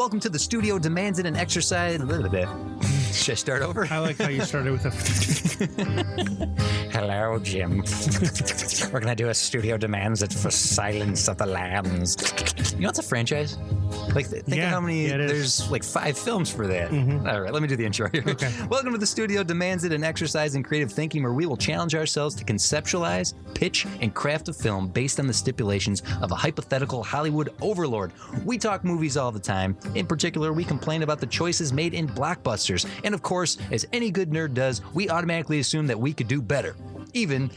welcome to the Studio Demands It an Exercise. Should I start over? I like how you started with a... Hello, Jim. We're going to do a Studio Demands It for Silence of the Lambs. You know, it's a franchise. Like, think of how many, there's like 5 films for that. Mm-hmm. All right, let me do the intro here. Okay. Welcome to the Studio Demands It, an exercise in creative thinking where we will challenge ourselves to conceptualize, pitch, and craft a film based on the stipulations of a hypothetical Hollywood overlord. We talk movies all the time. In particular, we complain about the choices made in blockbusters. And of course, as any good nerd does, we automatically assume that we could do better, even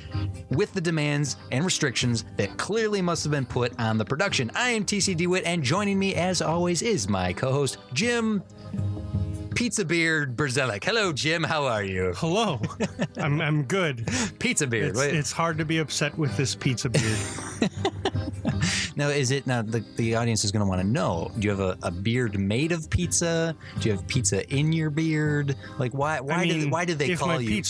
with the demands and restrictions that clearly must have been put on the production. I am TCD Witt, and joining me, as always, is my co-host, Jim Pizza Beard Bruzelic. Hello, Jim. How are you? Hello. I'm good. Pizza Beard. It's hard to be upset with this pizza beard. Now, the audience is going to want to know, do you have a beard made of pizza? Do you have pizza in your beard? Like, why did they call you?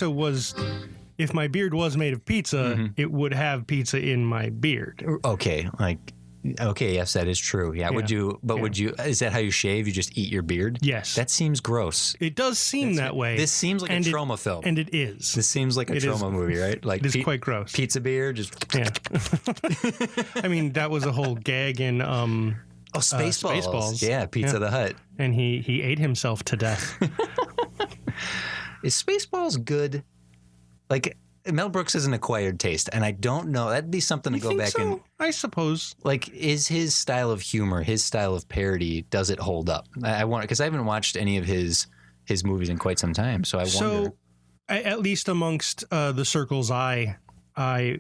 If my beard was made of pizza, it would have pizza in my beard. Okay, yes, that is true. Yeah. Would you, is that how you shave? You just eat your beard? Yes. That seems gross. It does seem that way. This seems like a trauma film. And it is. This seems like a trauma movie, right? Like it is quite gross. Pizza beard, just. Yeah. I mean, that was a whole gag in Spaceballs. Yeah, Pizza the Hut. And he ate himself to death. Is Spaceballs good? Like, Mel Brooks has an acquired taste, and I don't know. That'd be something to go back and... I suppose. Like, is his style of humor, his style of parody, does it hold up? I want, because I haven't watched any of his movies in quite some time, so I wonder. So, at least amongst the circles I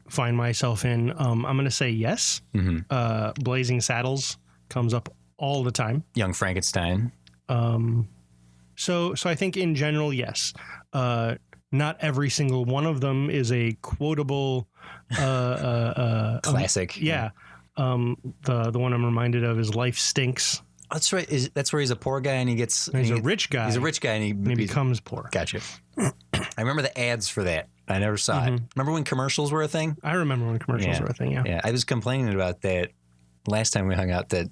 find myself in, I'm going to say yes. Mm-hmm. Blazing Saddles comes up all the time. Young Frankenstein. So I think in general, yes. Not every single one of them is a quotable classic. Yeah. The one I'm reminded of is Life Stinks. That's right. That's where he's a poor guy and he's a rich guy. He's a rich guy and he becomes poor. Gotcha. I remember the ads for that. I never saw it. Remember when commercials were a thing? I remember when commercials were a thing. Yeah. I was complaining about that last time we hung out. That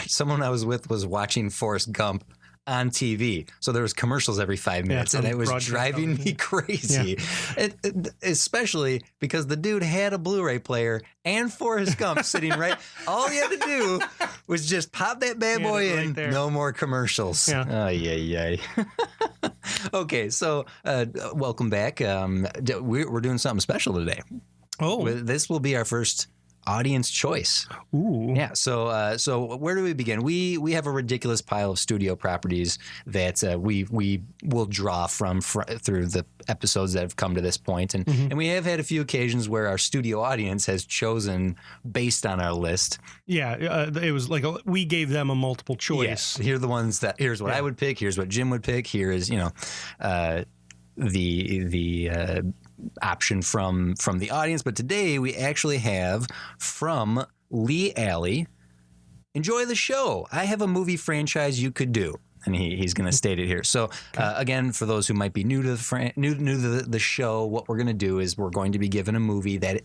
someone I was with was watching Forrest Gump on TV, so there was commercials every 5 minutes, and it was driving me crazy. Especially because the dude had a Blu-ray player and Forrest Gump sitting right. All he had to do was just pop that bad boy in. Right, no more commercials. Okay, so welcome back. We're doing something special today. This will be our first audience choice. Ooh. Yeah. So where do we begin? We have a ridiculous pile of studio properties that we will draw from through the episodes that have come to this point, and we have had a few occasions where our studio audience has chosen based on our list. Yeah, it was like we gave them a multiple choice. Yes. Here are the ones that. Here's what I would pick. Here's what Jim would pick. Here is the option from the audience, but today we actually have from Lee Alley. Enjoy the show. I have a movie franchise you could do, and he's going to state it here. So again, for those who might be new to the show, what we're going to do is we're going to be given a movie that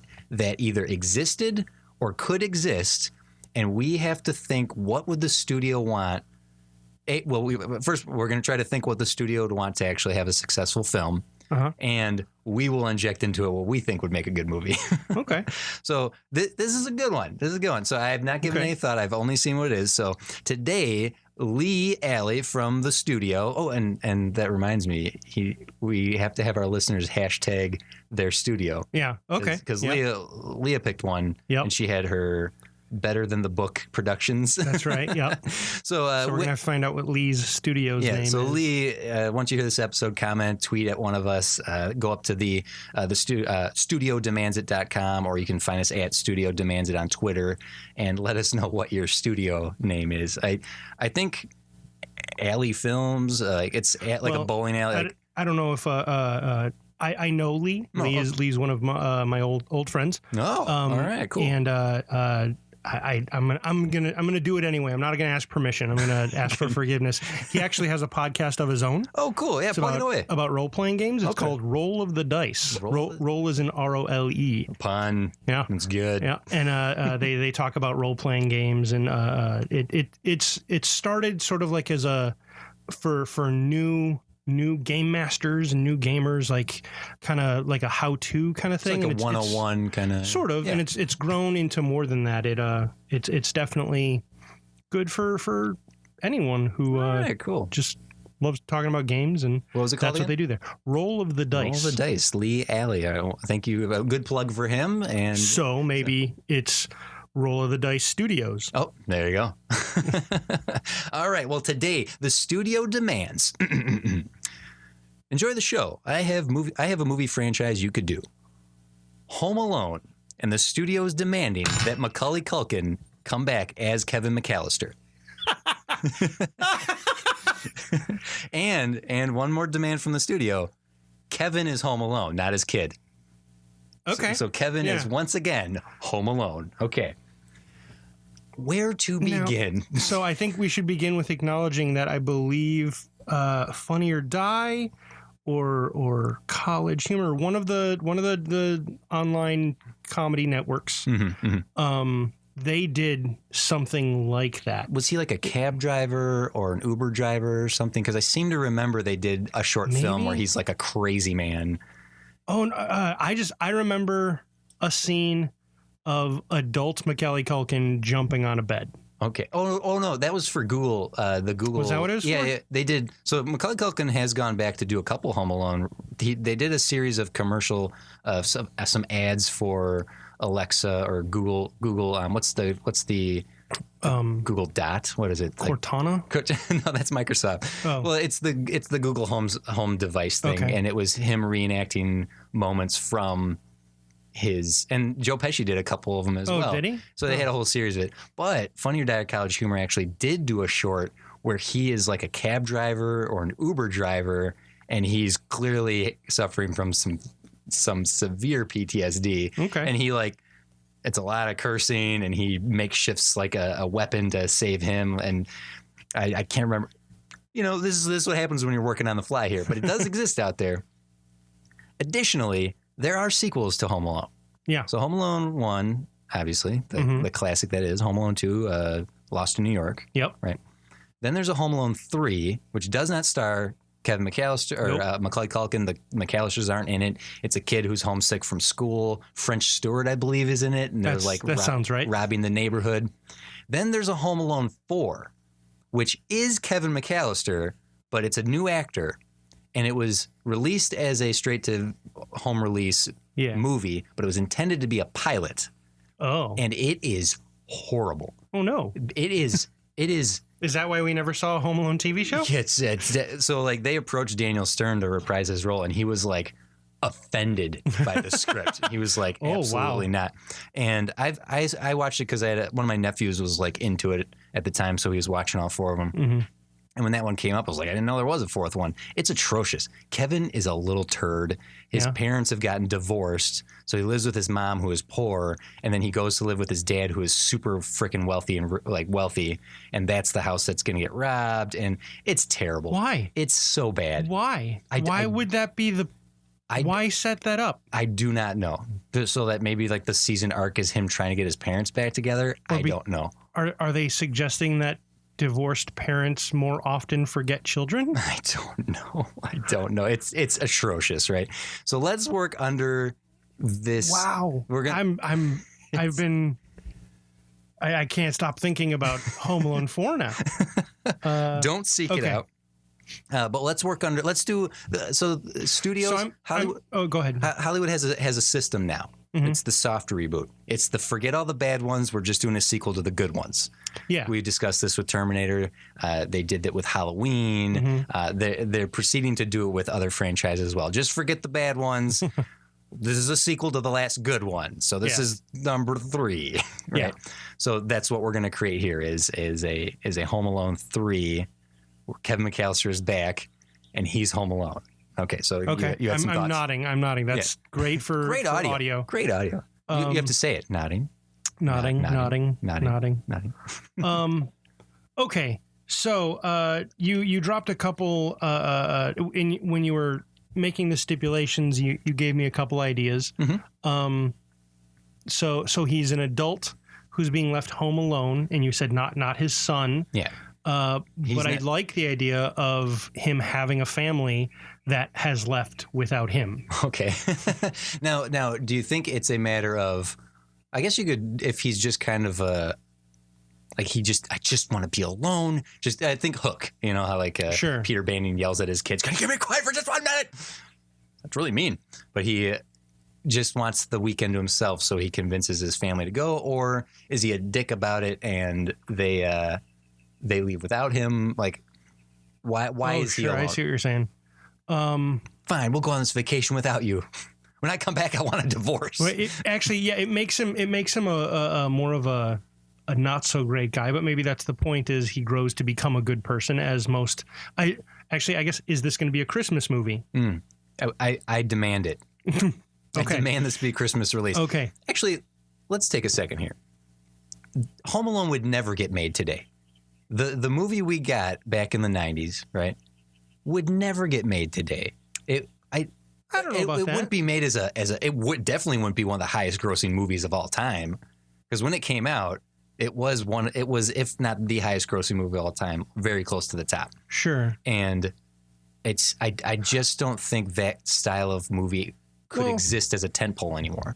either existed or could exist, and we have to think, what would the studio want? First, we're going to try to think what the studio would want to actually have a successful film. And we will inject into it what we think would make a good movie. Okay. So this is a good one. So I have not given any thought. I've only seen what it is. So today, Lee Alley from the studio. Oh, and that reminds me, we have to have our listeners hashtag their studio. Yeah. Okay. Because Leah picked one, and she had her Better Than the Book Productions. That's right. Yeah. So we're going to have to find out what Lee's studio's name is. So Lee, once you hear this episode, comment, tweet at one of us, go up to the studiodemandsit.com, or you can find us at Studio Demands It on Twitter, and let us know what your studio name is. I think Alley Films, it's like a bowling alley. I don't know if I know Lee. Lee's one of my old friends. Oh, all right, cool. And I'm gonna do it anyway. I'm not gonna ask permission. I'm gonna ask for forgiveness. He actually has a podcast of his own. Oh, cool. Yeah, plug it away. About role playing games. It's called Roll of the Dice. Roll is in ROLE. Pun. Yeah, it's good. Yeah, and they talk about role playing games, and it started sort of like as a for new game masters and new gamers, like kind of like a how-to kind of thing. It's like a 101 kind of sort of, and it's grown into more than that. It's definitely good for anyone who cool. just loves talking about games, and what was it called? That's what they do there. Roll of the Dice. Roll of the Dice. Lee Alley. Thank you. A good plug for him. And so maybe it's Roll of the Dice Studios. Oh, there you go. All right. Well, today the studio demands. Enjoy the show. I have a movie franchise you could do. Home Alone, and the studio is demanding that Macaulay Culkin come back as Kevin McAllister. and one more demand from the studio. Kevin is Home Alone, not his kid. Okay. So Kevin is once again Home Alone. Okay. Where to begin? So I think we should begin with acknowledging that I believe Funny or Die or College Humor, one of the online comedy networks, they did something like that. Was he like a cab driver or an Uber driver or something? Because I seem to remember they did a short film where he's like a crazy man. Oh, I remember a scene of adult Macaulay Culkin jumping on a bed. Okay. Oh no, that was for Google. The Google. Was that what it was for? Yeah, they did. So Macaulay Culkin has gone back to do a couple Home Alone. They did a series of commercial, some ads for Alexa or Google. What's the Google Dot? What is it? Cortana? No, that's Microsoft. Oh. Well, it's the Google home device thing, and it was him reenacting moments from his, and Joe Pesci did a couple of them as well. Oh, did he? So they had a whole series of it. But Funny or Die or College Humor actually did do a short where he is like a cab driver or an Uber driver, and he's clearly suffering from some severe PTSD. Okay. And he it's a lot of cursing, and he makeshifts like a weapon to save him. And I can't remember. This is what happens when you're working on the fly here, but it does exist out there. Additionally, there are sequels to Home Alone. Yeah. So Home Alone 1, obviously, the classic that is. Home Alone 2, Lost in New York. Yep. Right. Then there's a Home Alone 3, which does not star Kevin McAllister or Macaulay Culkin. The McAllisters aren't in it. It's a kid who's homesick from school. French Stewart, I believe, is in it. And they're that sounds right. Robbing the neighborhood. Then there's a Home Alone 4, which is Kevin McAllister, but it's a new actor. And it was released as a straight-to-home release movie, but it was intended to be a pilot. Oh. And it is horrible. Oh, no. It is. Is that why we never saw a Home Alone TV show? So they approached Daniel Stern to reprise his role, and he was offended by the script. He was like, absolutely not. And I watched it because I had one of my nephews was into it at the time, so he was watching all four of them. Mm-hmm. And when that one came up, I was like, I didn't know there was a fourth one. It's atrocious. Kevin is a little turd. His parents have gotten divorced, so he lives with his mom, who is poor, and then he goes to live with his dad, who is super freaking wealthy, and that's the house that's going to get robbed, and it's terrible. Why? It's so bad. Why? Why would that be why set that up? I do not know. So that maybe the season arc is him trying to get his parents back together? I don't know. Are they suggesting that divorced parents more often forget children? I don't know. It's atrocious, right? So let's work under this. Wow. I can't stop thinking about Home Alone 4 now. Don't seek it out. But let's work under. Let's do. So studios. Hollywood. Go ahead. Hollywood has a system now. Mm-hmm. It's the soft reboot. It's the forget all the bad ones. We're just doing a sequel to the good ones. Yeah. We discussed this with Terminator. They did that with Halloween. Mm-hmm. They're proceeding to do it with other franchises as well. Just forget the bad ones. This is a sequel to the last good one. So this is number 3. Right. Yeah. So that's what we're going to create here is a Home Alone 3 where Kevin McAllister is back and he's home alone. Okay, so you have some thoughts. I'm nodding. That's great for audio. Great audio. You have to say it, nodding. Nodding. Nodding. Okay. So you dropped a couple when you were making the stipulations. You gave me a couple ideas. Mm-hmm. So he's an adult who's being left home alone, and you said not his son. Yeah. But I like the idea of him having a family that has left without him. Okay. Now, do you think it's a matter of? I guess you could, if he's just kind of I just want to be alone. I think Hook, you know how Sure. Peter Banning yells at his kids, "Can you give me quiet for just 1 minute?" That's really mean. But he just wants the weekend to himself, so he convinces his family to go, or is he a dick about it and they leave without him? Like, why is he alone? I see what you're saying. Fine, we'll go on this vacation without you. When I come back, I want a divorce. Well, it makes him a more of a not so great guy, but maybe that's the point, is he grows to become a good person, as most. I guess, is this going to be a Christmas movie? I demand it. Okay. I demand this be a Christmas release. Okay. Actually, let's take a second here. Home Alone would never get made today. The movie we got back in the 90s, right, would never get made today. I don't know about that. It wouldn't be made definitely wouldn't be one of the highest grossing movies of all time, because when it came out, it was if not the highest grossing movie of all time, very close to the top. Sure. And I just don't think that style of movie could exist as a tentpole anymore.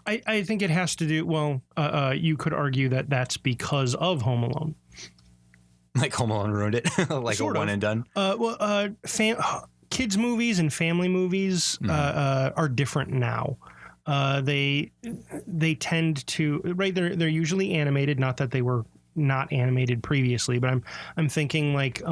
I think it has to do, you could argue that that's because of Home Alone. Like Home Alone ruined it, like sort a one of. and done. Kids movies and family movies are different now. They tend to, right, they're usually animated. Not that they were not animated previously, but I'm thinking like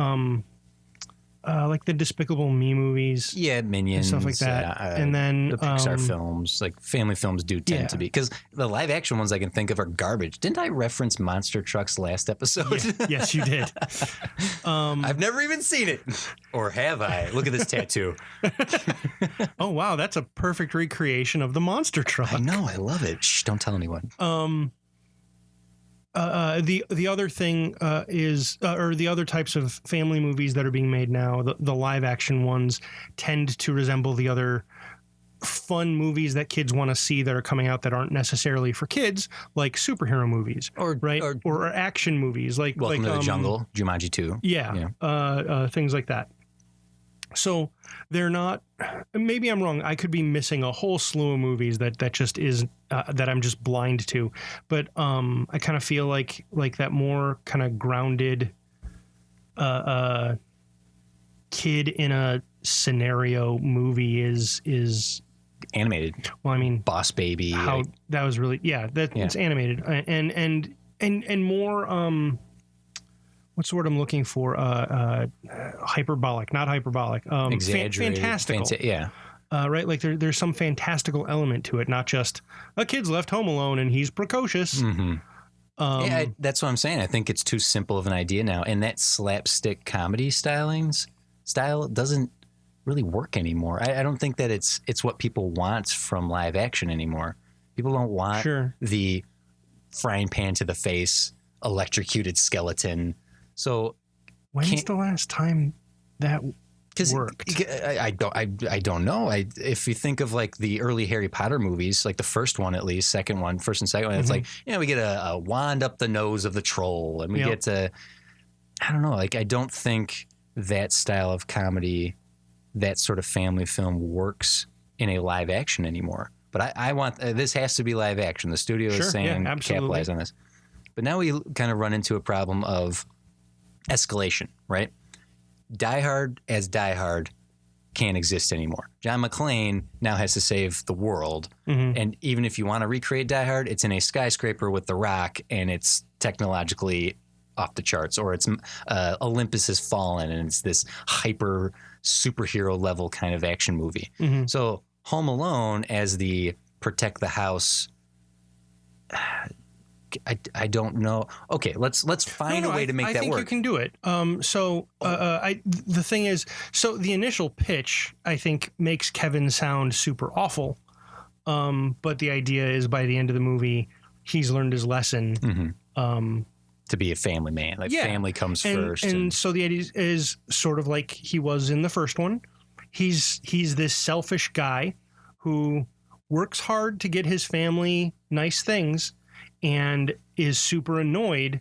the Despicable Me movies, Minions, and stuff like that, and then the Pixar films, like family films, do tend to be, because the live action ones I can think of are garbage. Didn't I reference Monster Trucks last episode? Yeah. Yes, you did. I've never even seen it, or have I? Look at this tattoo. Oh wow, that's a perfect recreation of the monster truck. I know, I love it. Shh, don't tell anyone. The other thing is, or the other types of family movies that are being made now, the live action ones tend to resemble the other fun movies that kids want to see that are coming out that aren't necessarily for kids, like superhero movies, or action movies, like Welcome to the Jungle, Jumanji 2. Yeah. Things like that. So they're not. Maybe I'm wrong. I could be missing a whole slew of movies that just is that I'm just blind to. But I kind of feel like that more kind of grounded kid in a scenario movie is animated. Well, I mean, Boss Baby. That was really it's animated and more. What's the word I'm looking for? Hyperbolic, not hyperbolic. Exaggerated. Fantastical. Right? Like there's some fantastical element to it, not just a kid's left home alone and he's precocious. Mm-hmm. That's what I'm saying. I think it's too simple of an idea now. And that slapstick comedy style doesn't really work anymore. I don't think that it's what people want from live action anymore. People don't want the frying pan to the face, electrocuted skeleton. So when's the last time that worked? I don't know. If you think of like the early Harry Potter movies, like the first one at least, first and second one, it's like, we get a wand up the nose of the troll, and we get I don't know. Like I don't think that style of comedy, that sort of family film, works in a live action anymore. But I want this has to be live action. The studio is saying capitalize on this. But now we kind of run into a problem of escalation, right? Die Hard as Die Hard can't exist anymore. John McClane now has to save the world. And even if you want to recreate Die Hard, it's in a skyscraper with The Rock, and it's technologically off the charts, or it's Olympus has fallen, and it's this hyper superhero level kind of action movie. So Home Alone as the protect the house, I don't know. Okay, let's find a way to make that work. I think you can do it. The thing is, so the initial pitch, I think, makes Kevin sound super awful. But the idea is by the end of the movie, he's learned his lesson. To be a family man. Like family comes first. And so the idea is sort of like he was in the first one. He's this selfish guy who works hard to get his family nice things and is super annoyed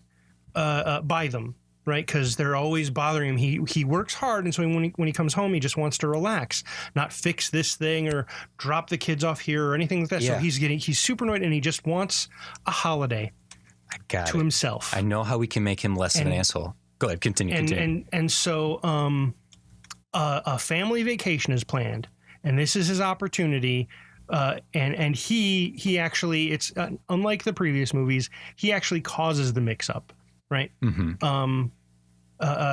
by them, right? Because they're always bothering him. He works hard, and so when he comes home, he just wants to relax, not fix this thing or drop the kids off here or anything like that. So he's super annoyed, and he just wants a holiday. I got to himself. I know how we can make him less of an asshole. Go ahead, continue. And so a family vacation is planned, and this is his opportunity. And he actually, it's unlike the previous movies, he actually causes the mix-up, right?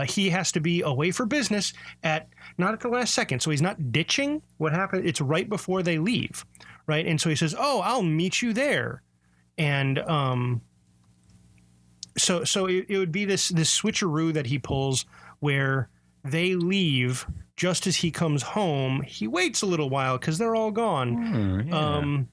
He has to be away for business not at the last second, so he's not ditching. What happened? It's right before they leave, right? And so he says, "Oh, I'll meet you there," and So it would be this switcheroo that he pulls where they leave just as he comes home. He waits a little while because they're all gone.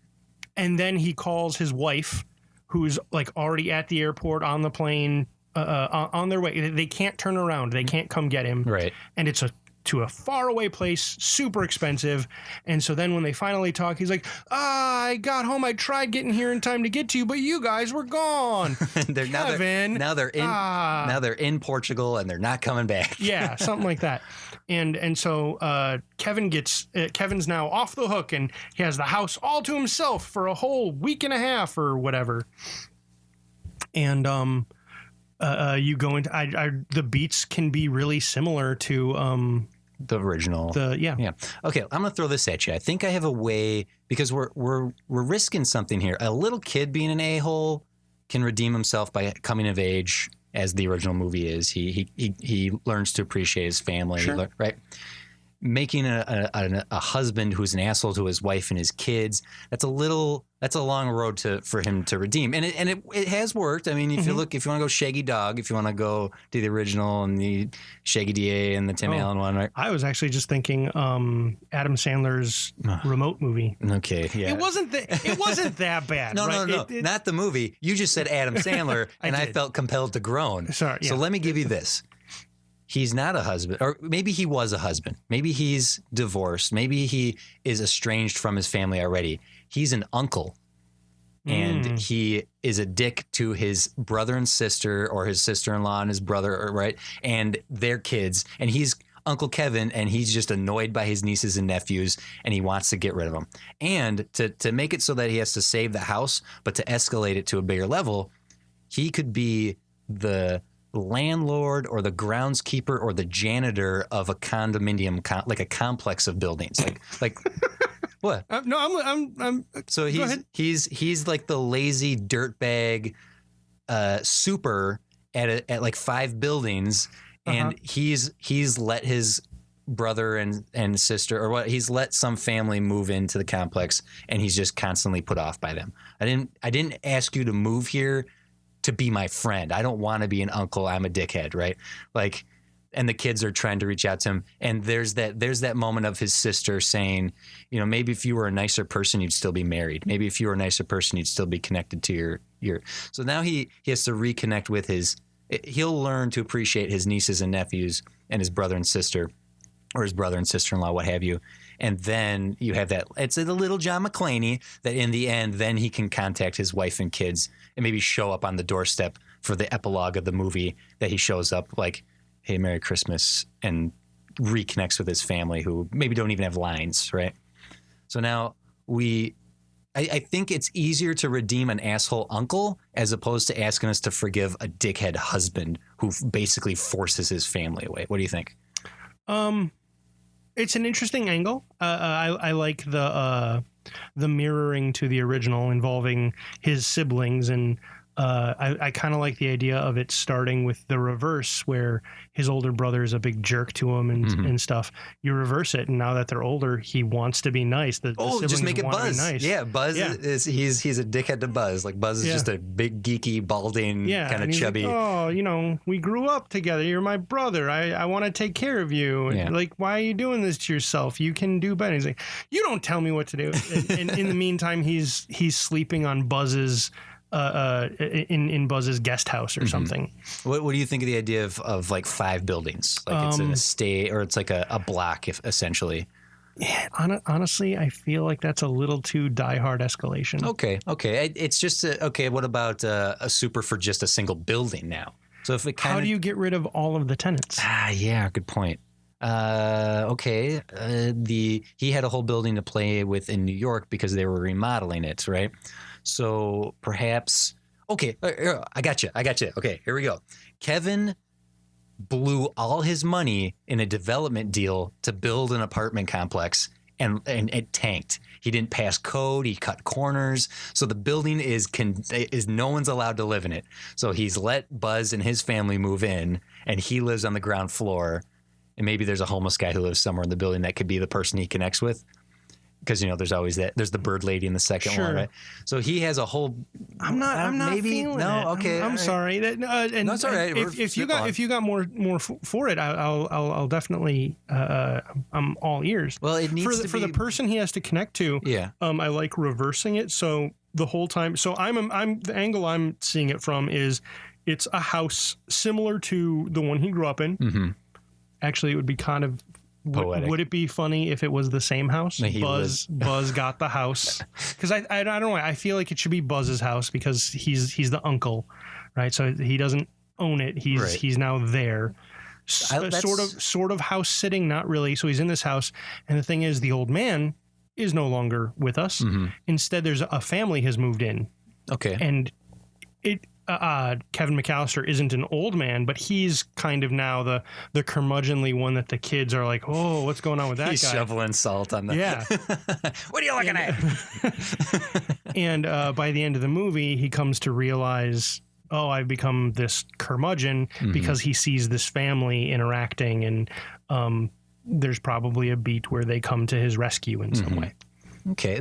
And then he calls his wife, who's like already at the airport on the plane on their way. They can't turn around. They can't come get him. Right. And it's to a faraway place, super expensive. And so then when they finally talk, he's like, I got home. I tried getting here in time to get to you, but you guys were gone. Now they're in Portugal and they're not coming back. Yeah, something like that. And so Kevin's now off the hook, and he has the house all to himself for a whole week and a half or whatever. And you go into the beats can be really similar to the original. Yeah. Okay, I'm gonna throw this at you. I think I have a way, because we're risking something here. A little kid being an a-hole can redeem himself by coming of age, as the original movie is. He learns to appreciate his family, sure. Right? Making a husband who's an asshole to his wife and his kids, that's a long road for him to redeem, and it has worked. I mean, if you want to go Shaggy Dog, if you want to go to the original and the Shaggy DA and the Tim Allen one, right? I was actually just thinking Adam Sandler's Remote movie. Okay, yeah, it wasn't that bad. No, right? no, not the movie. You just said Adam Sandler, and I felt compelled to groan. Sorry. Yeah. So let me give you this. He's not a husband, or maybe he was a husband. Maybe he's divorced. Maybe he is estranged from his family already. He's an uncle, and he is a dick to his brother and sister, or his sister-in-law and his brother, right? And their kids. And he's Uncle Kevin, and he's just annoyed by his nieces and nephews, and he wants to get rid of them. And to make it so that he has to save the house, but to escalate it to a bigger level, he could be the landlord or the groundskeeper or the janitor of a condominium, like a complex of buildings, like what? No, I'm. So he's like the lazy dirtbag, super at like 5 buildings, and he's let his brother and sister, or what, he's let some family move into the complex, and he's just constantly put off by them. I didn't ask you to move here to be my friend. I don't want to be an uncle. I'm a dickhead, right? Like, and the kids are trying to reach out to him. And there's that moment of his sister saying, you know, maybe if you were a nicer person, you'd still be married. Maybe if you were a nicer person, you'd still be connected to your. So now he has to reconnect with he'll learn to appreciate his nieces and nephews and his brother and sister, or his brother and sister-in-law, what have you. And then you have that, it's a little John McClaney that in the end, then he can contact his wife and kids and maybe show up on the doorstep for the epilogue of the movie, that he shows up like, hey, Merry Christmas, and reconnects with his family who maybe don't even have lines, right? So now I think it's easier to redeem an asshole uncle as opposed to asking us to forgive a dickhead husband who basically forces his family away. What do you think? It's an interesting angle. I like the mirroring to the original involving his siblings, and I kind of like the idea of it starting with the reverse, where his older brother is a big jerk to him and stuff. You reverse it, and now that they're older, he wants to be nice. The just make it Buzz. Nice. Yeah, Buzz is he's a dickhead to Buzz. Like, Buzz is just a big geeky, balding, kind of chubby. Like, oh, you know, we grew up together. You're my brother. I want to take care of you. And like, why are you doing this to yourself? You can do better. He's like, you don't tell me what to do. And in the meantime, he's sleeping on Buzz's in Buzz's guest house or something. What do you think of the idea of like 5 buildings? Like it's an estate, or it's like a block, if essentially. Yeah, honestly, I feel like that's a little too diehard escalation. Okay. It's just okay. What about a super for just a single building now? So if it How do you get rid of all of the tenants? Yeah, good point. Okay. He had a whole building to play with in New York because they were remodeling it, right? So perhaps. Okay, I got you. Okay, here we go. Kevin blew all his money in a development deal to build an apartment complex, and it tanked. He didn't pass code. He cut corners. So the building is no one's allowed to live in it. So he's let Buzz and his family move in, and he lives on the ground floor. And maybe there's a homeless guy who lives somewhere in the building that could be the person he connects with. Because, there's always there's the bird lady in the second one, right? So he has a whole. I'm not maybe feeling no. it. Okay, I'm sorry. And that's all right. If you got more for it, I'll definitely. I'm all ears. Well, it needs for the person he has to connect to. Yeah. I like reversing it. So the whole time. So I'm the angle I'm seeing it from is it's a house similar to the one he grew up in. Mm-hmm. Actually, it would be kind of. Poetic. Would it be funny if it was the same house? Buzz got the house, because I don't know. I feel like it should be Buzz's house because he's the uncle, right? So he doesn't own it. He's now there, sort of house sitting, not really. So he's in this house, and the thing is, the old man is no longer with us. Mm-hmm. Instead, there's a family has moved in. Okay, and Kevin McAllister isn't an old man, but he's kind of now the curmudgeonly one that the kids are like, oh, what's going on with that guy? He's shoveling salt on the... Yeah. What are you looking at? And by the end of the movie, he comes to realize, oh, I've become this curmudgeon because he sees this family interacting, and there's probably a beat where they come to his rescue in some way. Okay,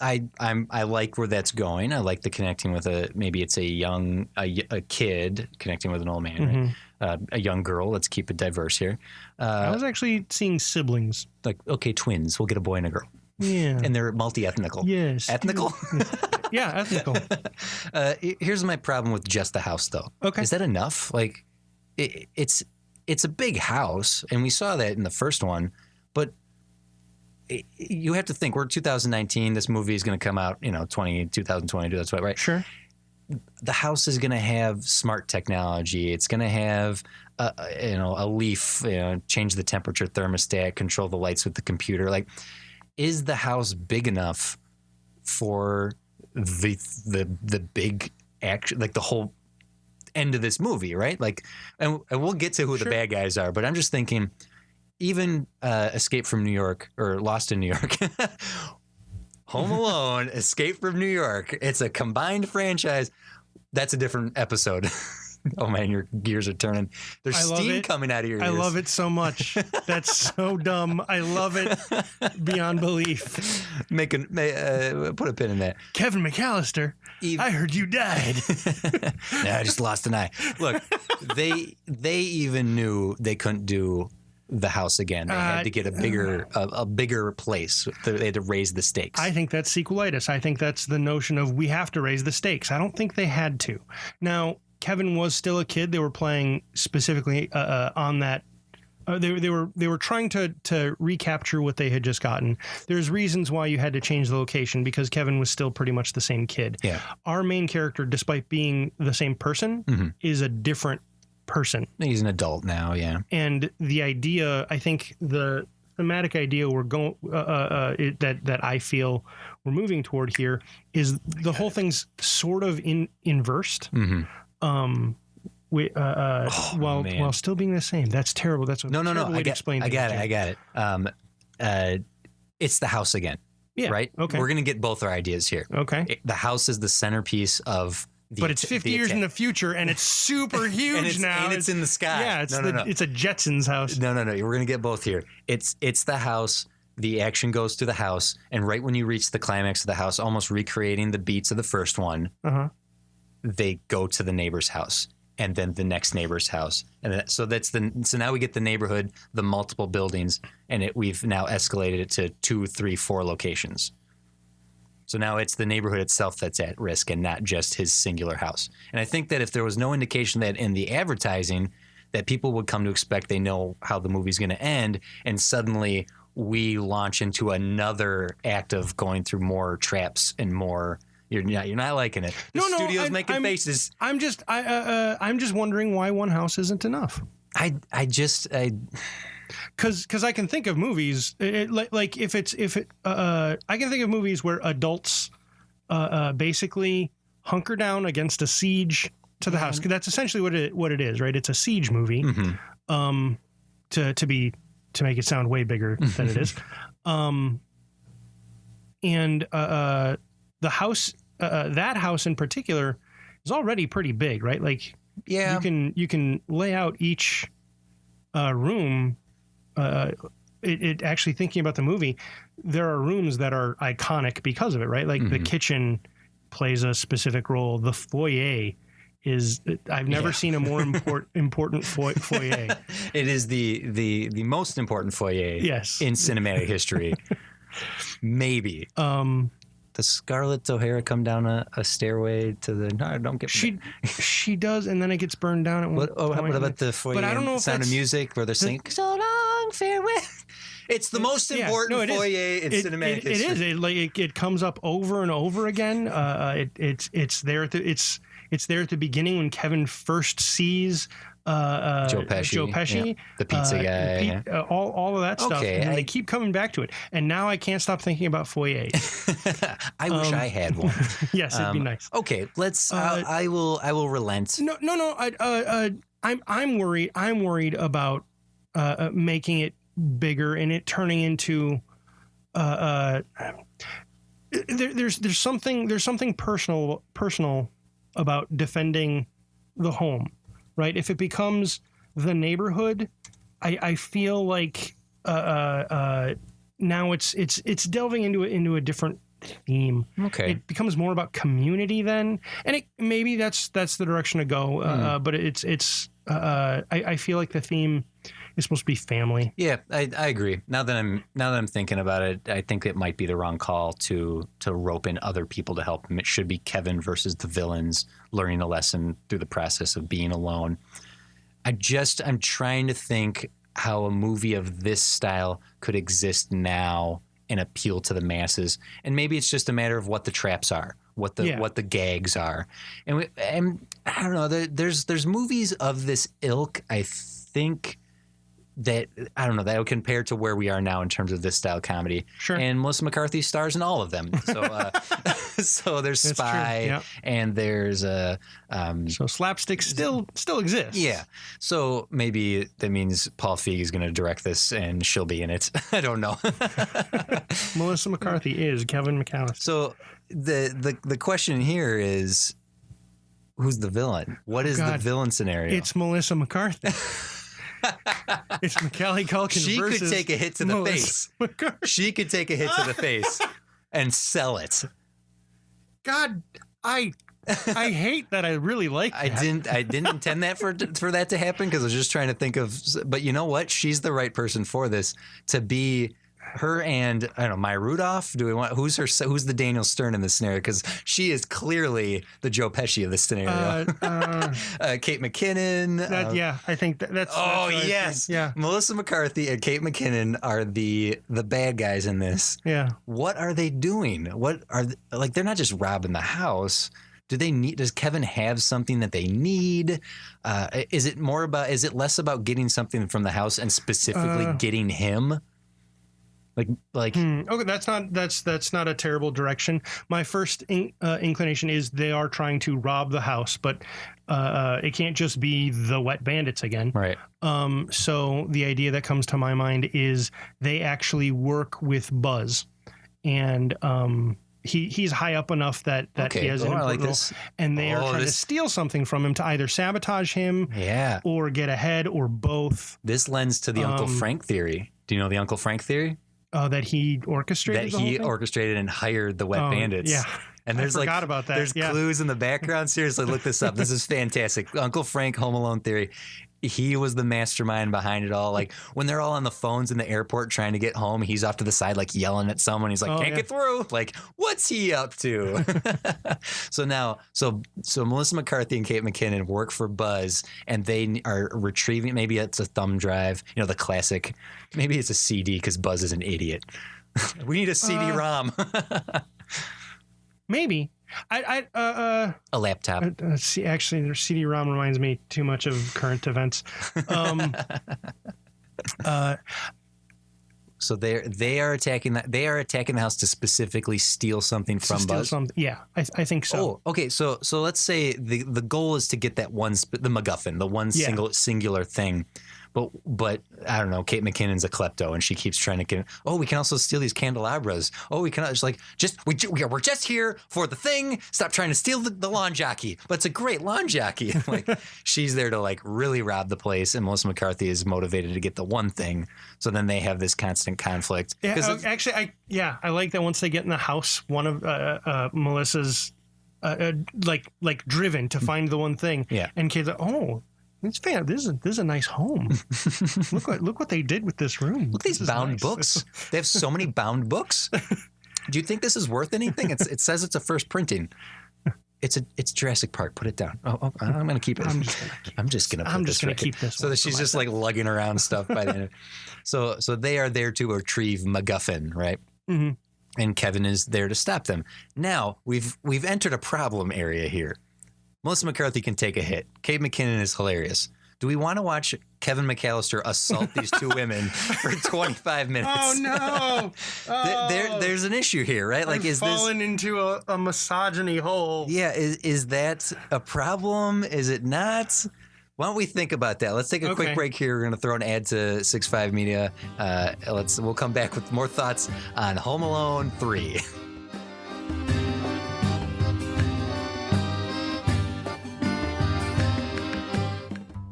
I like where that's going. I like the connecting with maybe it's a kid connecting with an old man, right? A young girl. Let's keep it diverse here. I was actually seeing siblings. Like, okay, twins. We'll get a boy and a girl. Yeah, and they're multi-ethnical. Yes, ethnical. Yeah, ethnical. Here's my problem with just the house, though. Okay, is that enough? Like, it's a big house, and we saw that in the first one, but. You have to think, we're 2019. This movie is going to come out, 2022. That's right. Sure. The house is going to have smart technology. It's going to have, a leaf, change the temperature thermostat, control the lights with the computer. Like, is the house big enough for the big action, like the whole end of this movie, right? Like, and we'll get to who the bad guys are, but I'm just thinking. Even Escape from New York or Lost in New York, Home Alone, Escape from New York. It's a combined franchise. That's a different episode. Oh man, your gears are turning. There's steam coming out of your ears. I love it so much. That's so dumb. I love it beyond belief. Put a pin in that. Kevin McAllister, I heard you died. No, I just lost an eye. Look, they even knew they couldn't do the house again. They had to get a bigger place. They had to raise the stakes. I think that's sequelitis. I think that's the notion of we have to raise the stakes. I don't think they had to. Now, Kevin was still a kid. They were playing specifically on that. They were trying to recapture what they had just gotten. There's reasons why you had to change the location because Kevin was still pretty much the same kid. Yeah. Our main character, despite being the same person, is a different person. He's an adult now, yeah. And the idea, I think the thematic idea we're going that I feel we're moving toward here is the whole thing's sort of inversed. While still being the same. That's terrible. That's a terrible way to explain things. I got it. It's the house again. Yeah. Right? Okay. We're going to get both our ideas here. Okay. The house is the centerpiece of but it's 50 years in the future, and it's super huge now. And it's in the sky. Yeah, it's a Jetsons house. No. We're going to get both here. It's the house. The action goes to the house, and right when you reach the climax of the house, almost recreating the beats of the first one, they go to the neighbor's house, and then the next neighbor's house, and so now we get the neighborhood, the multiple buildings, and we've now escalated it to 2, 3, 4 locations. So now it's the neighborhood itself that's at risk and not just his singular house. And I think that if there was no indication that in the advertising that people would come to expect they know how the movie's going to end, and suddenly we launch into another act of going through more traps and more. You're not liking it. The studio's making faces. I'm just wondering why one house isn't enough. Because I can think of movies I can think of movies where adults basically hunker down against a siege to the house. That's essentially what it is, right? It's a siege movie. Mm-hmm. To make it sound way bigger than it is. The house, that house in particular, is already pretty big, right? Like, yeah, you can lay out each room. It actually, thinking about the movie, there are rooms that are iconic because of it, right? Like the kitchen plays a specific role. The foyer is, I've never seen a more important foyer. It is the most important foyer in cinematic history. Maybe. Does Scarlett O'Hara come down a stairway to the? No, don't get. She does, and then it gets burned down at one point. What about the foyer? But I don't know if Sound of Music where they're singing "So Long Farewell." It's the most important foyer in cinematic history. It is. It comes up over and over again. It's there at the beginning when Kevin first sees Joe Pesci, the pizza guy, all of that stuff. Okay, and they keep coming back to it. And now I can't stop thinking about foyers. I wish I had one. Yes, it'd be nice. Okay, let's. I will relent. No. I'm worried. I'm worried about making it bigger and it turning into. There's something personal about defending the home. Right. If it becomes the neighborhood, I feel like now it's delving into a different theme. Okay. It becomes more about community then, and maybe that's the direction to go. But I feel like the theme is supposed to be family. Yeah, I agree. Now that I'm thinking about it, I think it might be the wrong call to rope in other people to help him. It should be Kevin versus the villains learning a lesson through the process of being alone. I'm trying to think how a movie of this style could exist now and appeal to the masses. And maybe it's just a matter of what the traps are, what the gags are. And I don't know, there's movies of this ilk, I think, that I don't know, that would compare to where we are now in terms of this style comedy. Sure. And Melissa McCarthy stars in all of them. So so there's That's Spy and there's so slapstick still exists. Yeah. So maybe that means Paul Feig is going to direct this and she'll be in it. I don't know. Melissa McCarthy is Kevin McAllister. So the question here is, who's the villain? What is the villain scenario? It's Melissa McCarthy. It's Macaulay Culkin versus She could take a hit to the face. McCarthy. She could take a hit to the face and sell it. God, I hate that. I really like that. I didn't intend that for that to happen because I was just trying to think of. But you know what? She's the right person for this to be. Her and I don't know, Maya Rudolph. Do we want who's the Daniel Stern in this scenario? Because she is clearly the Joe Pesci of this scenario. Kate McKinnon. I think that's. Oh yes, yeah. Melissa McCarthy and Kate McKinnon are the bad guys in this. Yeah. What are they doing? What are they're not just robbing the house. Does Kevin have something that they need? Is it less about getting something from the house and specifically getting him? Okay, that's not a terrible direction. My first inclination is they are trying to rob the house, but it can't just be the wet bandits again. Right. So the idea that comes to my mind is they actually work with Buzz, and he's high up enough that he has an important role, and they are trying to steal something from him to either sabotage him, or get ahead, or both. This lends to the Uncle Frank theory. Do you know the Uncle Frank theory? That he orchestrated. Orchestrated and hired the wet bandits. Yeah, and there's I forgot about that. There's clues in the background. Seriously, look this up. This is fantastic. Uncle Frank Home Alone theory. he was the mastermind behind it all. Like when they're all on the phones in the airport trying to get home, he's off to the side like yelling at someone. He's like, can't get through. Like, what's he up to? So Melissa McCarthy and Kate McKinnon work for Buzz, and they are retrieving, maybe it's a thumb drive, the classic, maybe it's a CD because Buzz is an idiot. We need a CD-ROM. Maybe. A laptop. See, actually, their CD-ROM reminds me too much of current events. So they are attacking that. They are attacking the house to specifically steal something from Buzz. Yeah, I think so. Oh, okay. So let's say the goal is to get that the MacGuffin, the one singular thing. But I don't know. Kate McKinnon's a klepto, and she keeps trying to get. Oh, we can also steal these candelabras. Oh, we can. It's like we're just here for the thing. Stop trying to steal the lawn jockey. But it's a great lawn jockey. Like she's there to like really rob the place, and Melissa McCarthy is motivated to get the one thing. So then they have this constant conflict. Yeah, actually, I like that once they get in the house, one of Melissa's like driven to find the one thing. Yeah, and Kate's like, oh. It's fair. This is a nice home. look what they did with this room. Look at these bound books. They have so many bound books. Do you think this is worth anything? It says it's a first printing. It's Jurassic Park. Put it down. Oh, I'm going to keep it. I'm just going to keep this. So that she's just like lugging around stuff by the end. So they are there to retrieve MacGuffin, right? Mm-hmm. And Kevin is there to stop them. Now we've entered a problem area here. Melissa McCarthy can take a hit. Kate McKinnon is hilarious. Do we want to watch Kevin McAllister assault these two women for 25 minutes? Oh, no. There's an issue here, right? Like, is fallen into a misogyny hole. Yeah. Is that a problem? Is it not? Why don't we think about that? Let's take a quick break here. We're going to throw an ad to 6.5 Media. We'll come back with more thoughts on Home Alone 3.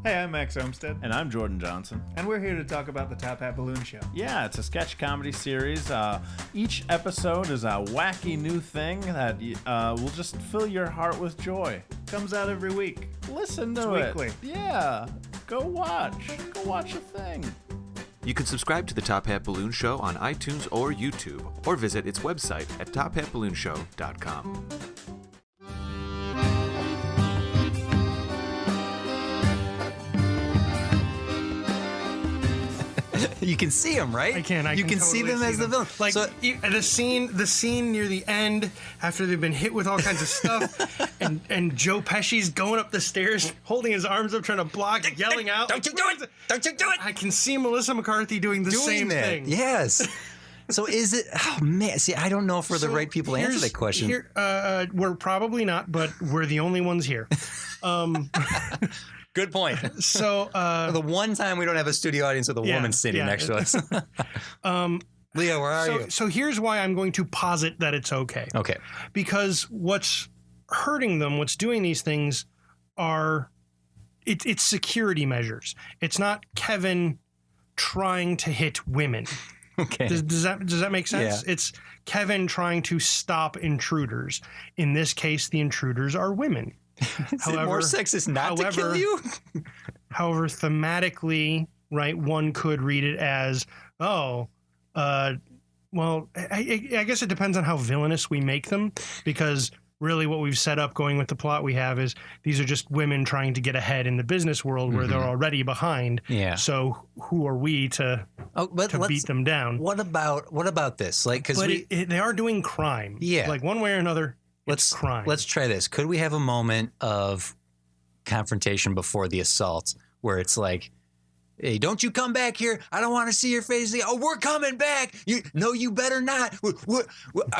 Hey, I'm Max Olmstead. And I'm Jordan Johnson. And we're here to talk about the Top Hat Balloon Show. Yeah, it's a sketch comedy series. Each episode is a wacky new thing that will just fill your heart with joy. Comes out every week. Listen to it. Weekly. Yeah. Go watch a thing. You can subscribe to the Top Hat Balloon Show on iTunes or YouTube, or visit its website at tophatballoonshow.com. You can see them, right? I can You can totally see them as the villain. Like so, the scene near the end after they've been hit with all kinds of stuff, and Joe Pesci's going up the stairs, holding his arms up, trying to block, yelling out. Don't you do it! Don't you do it! I can see Melissa McCarthy doing the same thing. Yes. So is it? Oh man! See, I don't know if we're the right people to answer that question. We're probably not, but we're the only ones here. Good point. So the one time we don't have a studio audience with a woman sitting next to us. Leah, where are you? So here's why I'm going to posit that it's okay. Okay. Because what's hurting them, what's doing these things, it's security measures. It's not Kevin trying to hit women. Okay. Does that make sense? Yeah. It's Kevin trying to stop intruders. In this case, the intruders are women. Is it more sexist not to kill you? However, thematically, right, one could read it as, well, I guess it depends on how villainous we make them, because really what we've set up going with the plot we have is these are just women trying to get ahead in the business world where they're already behind. Yeah. So who are we to beat them down? What about this? Like, because they are doing crime. Yeah. Like one way or another. Crime. Let's try this. Could we have a moment of confrontation before the assault where it's like, hey, don't you come back here. I don't want to see your face. Oh, we're coming back. You better not.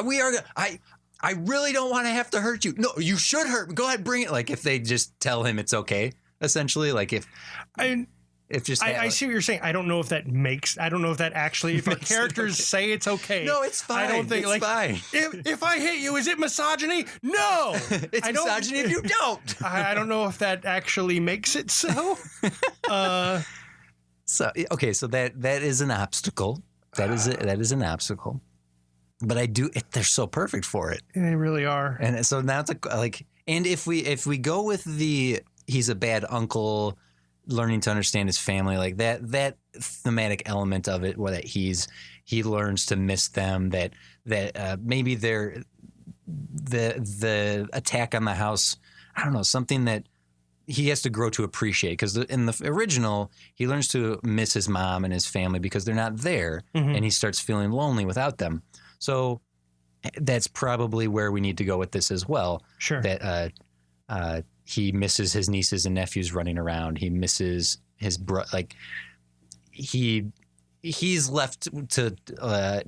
We are. I really don't want to have to hurt you. No, you should hurt me. Go ahead, bring it. Like if they just tell him it's okay, essentially. Like I see what you're saying. I don't know if that actually, if our characters say it's okay. No, it's fine. I don't think it's fine. If I hit you, is it misogyny? No. It's misogyny if you don't. I don't know if that actually makes it so. So that is an obstacle. That is an obstacle. But they're so perfect for it. They really are. And so now it's and if we go with he's a bad uncle, learning to understand his family, like that thematic element of it, where that he learns to miss them, that maybe the attack on the house, I don't know, something that he has to grow to appreciate, because in the original he learns to miss his mom and his family because they're not there, and he starts feeling lonely without them. So that's probably where we need to go with this as well. Sure. That he misses his nieces and nephews running around. He misses his he's left to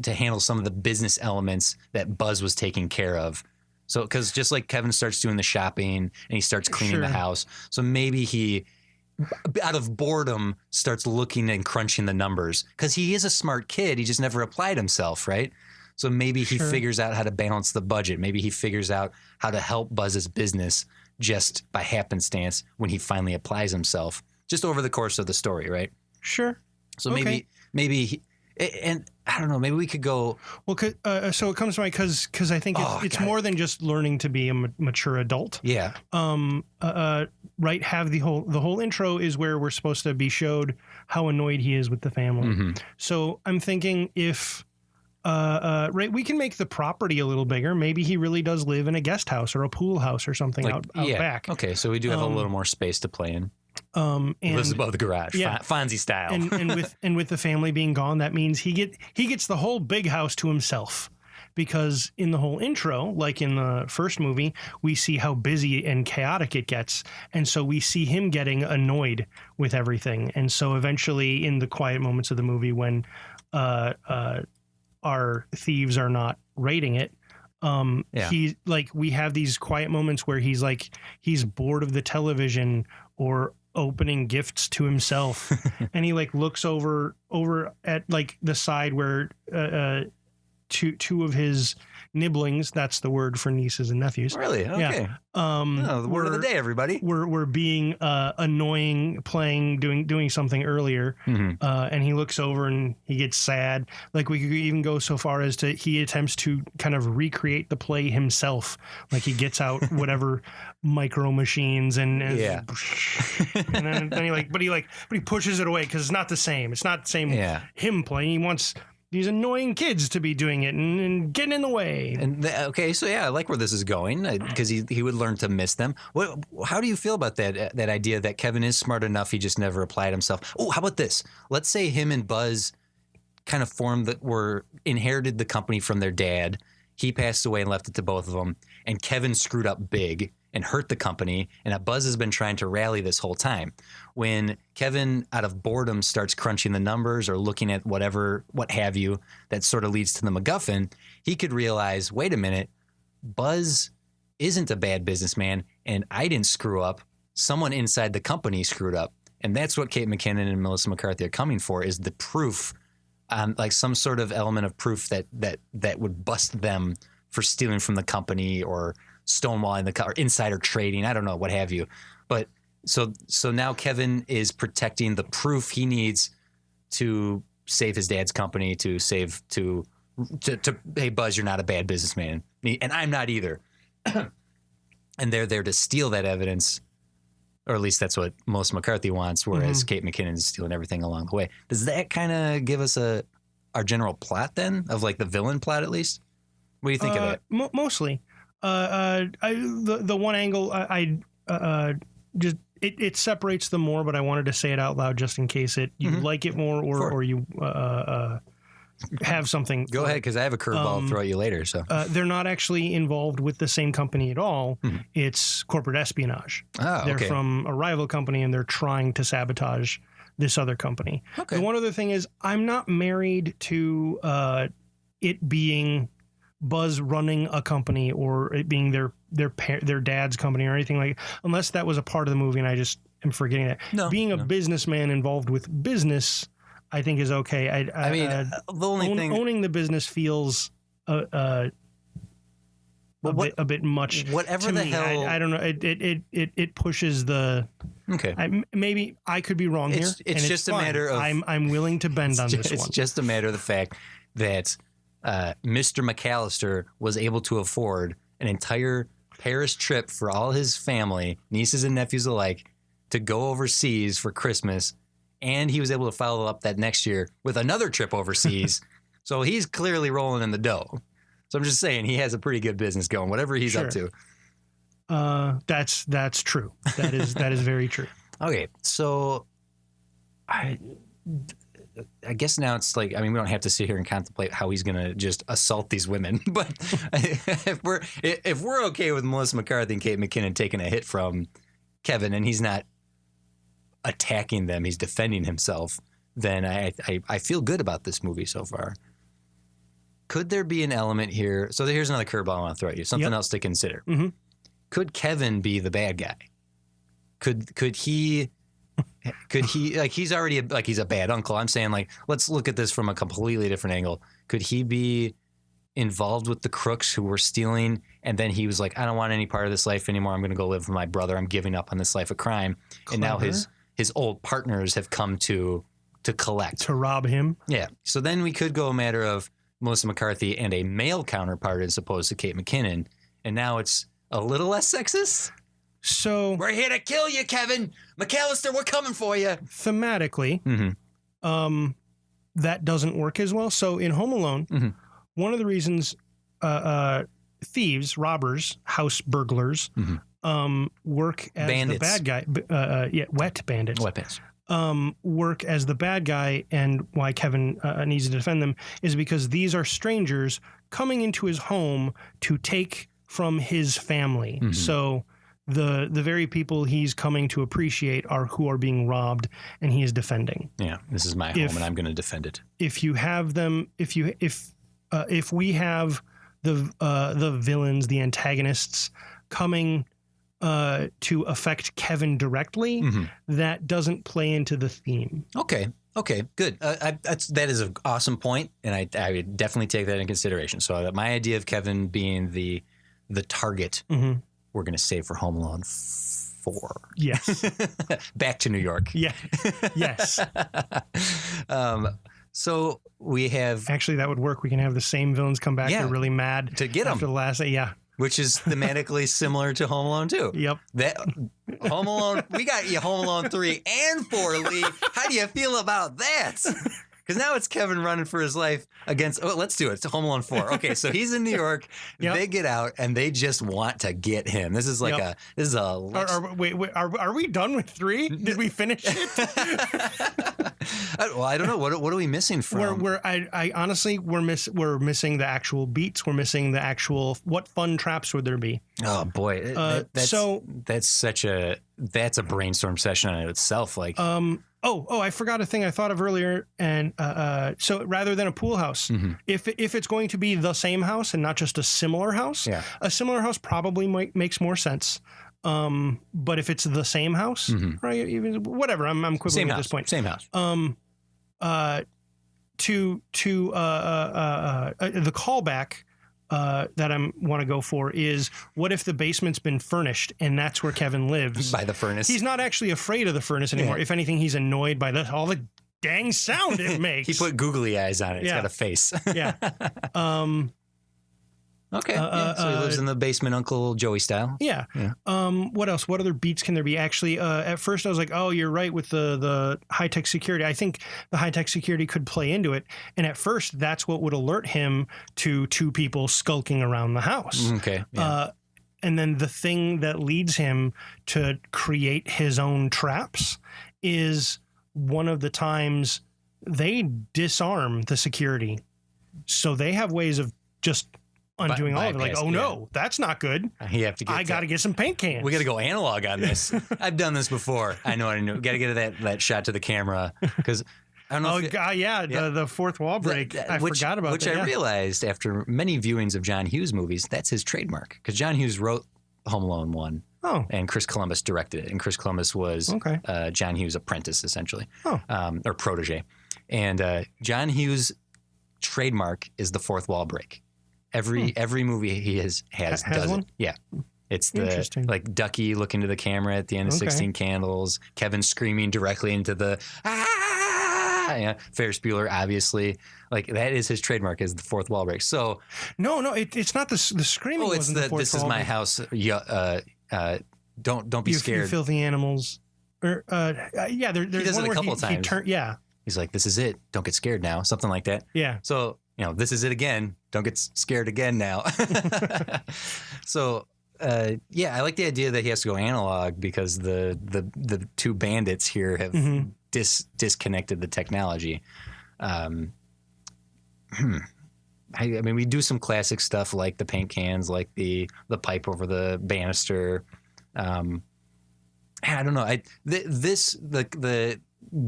handle some of the business elements that Buzz was taking care of. So, because just like Kevin starts doing the shopping and he starts cleaning the house, so maybe he, out of boredom, starts looking and crunching the numbers, because he is a smart kid. He just never applied himself, right? So maybe he figures out how to balance the budget. Maybe he figures out how to help Buzz's business just by happenstance when he finally applies himself, just over the course of the story, right? Sure. So maybe he, and I don't know, maybe we could go. Well, so it comes to mind because I think it's more than just learning to be a mature adult. Yeah. Right. Have the whole intro is where we're supposed to be showed how annoyed he is with the family. Mm-hmm. So I'm thinking if, we can make the property a little bigger. Maybe he really does live in a guest house or a pool house or something out back. Okay. So we do have a little more space to play in. And he lives above the garage, Fonzie style. and with the family being gone, that means he gets the whole big house to himself. Because in the whole intro, like in the first movie, we see how busy and chaotic it gets. And so we see him getting annoyed with everything. And so eventually in the quiet moments of the movie when our thieves are not raiding it, he like we have these quiet moments where he's bored of the television or opening gifts to himself, and he like looks over at like the side where two of his nibblings, that's the word for nieces and nephews. Really? Okay. Yeah. The word of the day, everybody. We're being annoying, playing, doing something earlier, and he looks over and he gets sad. Like we could even go so far as to he attempts to kind of recreate the play himself. Like he gets out whatever micro machines and then he pushes it away because it's not the same. It's not the same. Him playing. He wants these annoying kids to be doing it and getting in the way. And so I like where this is going, because he would learn to miss them. How do you feel about that idea that Kevin is smart enough, he just never applied himself? Oh, how about this? Let's say him and Buzz kind of inherited the company from their dad. He passed away and left it to both of them. And Kevin screwed up big and hurt the company. And Buzz has been trying to rally this whole time. When Kevin, out of boredom, starts crunching the numbers or looking at what have you, that sort of leads to the MacGuffin, he could realize, wait a minute, Buzz isn't a bad businessman, and I didn't screw up. Someone inside the company screwed up. And that's what Kate McKinnon and Melissa McCarthy are coming for, is the proof, like some sort of element of proof that would bust them for stealing from the company or stonewalling or insider trading. I don't know, what have you. But so now Kevin is protecting the proof he needs to save his dad's company, to hey, Buzz, you're not a bad businessman. And I'm not either. And they're there to steal that evidence, or at least that's what Melissa McCarthy wants, whereas Kate McKinnon is stealing everything along the way. Does that kind of give us our general plot then, of like the villain plot at least? What do you think of that? Mostly. The one angle it separates them more, but I wanted to say it out loud just in case you like it more or you have something. Go ahead, because I have a curveball to throw at you later. So they're not actually involved with the same company at all. It's corporate espionage. They're from a rival company and they're trying to sabotage this other company. Okay. The one other thing is, I'm not married to it being Buzz running a company or it being their dad's company or anything like, unless that was a part of the movie and I just am forgetting that. Being a businessman involved with business, I think is okay. I mean, the only thing, owning the business feels a bit much. Whatever to the me. hell, I don't know. It pushes the. Okay. Maybe I could be wrong here. It's just a matter of. I'm willing to bend on this one. It's just a matter of the fact that Mr. McAllister was able to afford an entire Paris trip for all his family, nieces and nephews alike, to go overseas for Christmas, and he was able to follow up that next year with another trip overseas. So he's clearly rolling in the dough. So I'm just saying he has a pretty good business going, whatever he's up to. That's true. That is very true. Okay, so I guess now it's like, I mean, we don't have to sit here and contemplate how he's going to just assault these women, but if we're okay with Melissa McCarthy and Kate McKinnon taking a hit from Kevin and he's not attacking them, he's defending himself, then I feel good about this movie so far. Could there be an element here? So here's another curveball I want to throw at you. Something else to consider. Mm-hmm. Could Kevin be the bad guy? Could he like, he's already he's a bad uncle. I'm saying, like, let's look at this from a completely different angle. Could he be involved with the crooks who were stealing, and then he was like, I don't want any part of this life anymore. I'm going to go live with my brother. I'm giving up on this life of crime. Clever. And now his old partners have come to collect. To rob him? Yeah. So then we could go a matter of Melissa McCarthy and a male counterpart as opposed to Kate McKinnon. And now it's a little less sexist. So we're here to kill you, Kevin McAllister. We're coming for you. Thematically, that doesn't work as well. So in Home Alone, one of the reasons thieves, robbers, house burglars work as bandits. the bad guy. Wet bandits. Wet bandits. Work as the bad guy, and why Kevin needs to defend them is because these are strangers coming into his home to take from his family. So the very people he's coming to appreciate are who are being robbed, and he is defending. Yeah, this is my home, and I'm going to defend it. If you have them, if we have the villains, the antagonists coming to affect Kevin directly, that doesn't play into the theme. Okay, good. That is an awesome point, and I would definitely take that into consideration. So my idea of Kevin being the target, we're going to save for Home Alone 4. Yes. Back to New York. Yeah. Yes. So we have... Actually, that would work. We can have the same villains come back. They're really mad to get them. After the last... Yeah. Which is thematically similar to Home Alone 2. Yep. That Home Alone... We got you Home Alone 3 and 4, Lee. How do you feel about that? Because now it's Kevin running for his life against... Oh, let's do it. It's Home Alone 4. Okay, so he's in New York. They get out, and they just want to get him. This is like This is a... Wait, are we done with 3? Did we finish it? Well, I don't know. What are we missing from? I honestly, we're missing the actual beats. We're missing the actual... What fun traps would there be? Oh, boy. That's a brainstorm session in itself. Like... Oh, I forgot a thing I thought of earlier. And so rather than a pool house, if it's going to be the same house and not just a similar house, a similar house probably makes more sense. But if it's the same house, right, even, whatever, I'm quibbling at this point. Same house. The callback that I want to go for is, what if the basement's been furnished and that's where Kevin lives? By the furnace. He's not actually afraid of the furnace anymore. Yeah. If anything, he's annoyed by all the dang sound it makes. He put googly eyes on it. It's got a face. Yeah. Okay. So he lives in the basement, Uncle Joey style. Yeah. What else? What other beats can there be? Actually, at first I was like, oh, you're right with the high-tech security. I think the high-tech security could play into it. And at first, that's what would alert him to 2 people skulking around the house. Okay. Yeah. And then the thing that leads him to create his own traps is one of the times they disarm the security. So they have ways of just... undoing all of it. Like, oh no, that's not good. You have to. I got to get some paint cans. We got to go analog on this. I've done this before. I know. Got to get that shot to the camera because I don't know. The fourth wall break. I forgot about that. Which I realized after many viewings of John Hughes movies, that's his trademark. Because John Hughes wrote Home Alone 1. Oh. And Chris Columbus directed it. And Chris Columbus was John Hughes' apprentice, essentially, or protege. And John Hughes' trademark is the fourth wall break. Every movie he has does one? It. Yeah. It's the like Ducky looking to the camera at the end of 16 Candles, Kevin screaming directly into the Ferris Bueller, obviously. Like that is his trademark, is the fourth wall break. So it's not the screaming. Oh, it's the this is my house. Don't be scared. You filthy animals. Or yeah, there's does one it a where couple of times. He's like, this is it. Don't get scared now. Something like that. yeah. So, this is it again. Don't get scared again now. So, yeah, I like the idea that he has to go analog because the two bandits here have disconnected the technology. I mean, we do some classic stuff like the paint cans, like the pipe over the banister. I don't know. The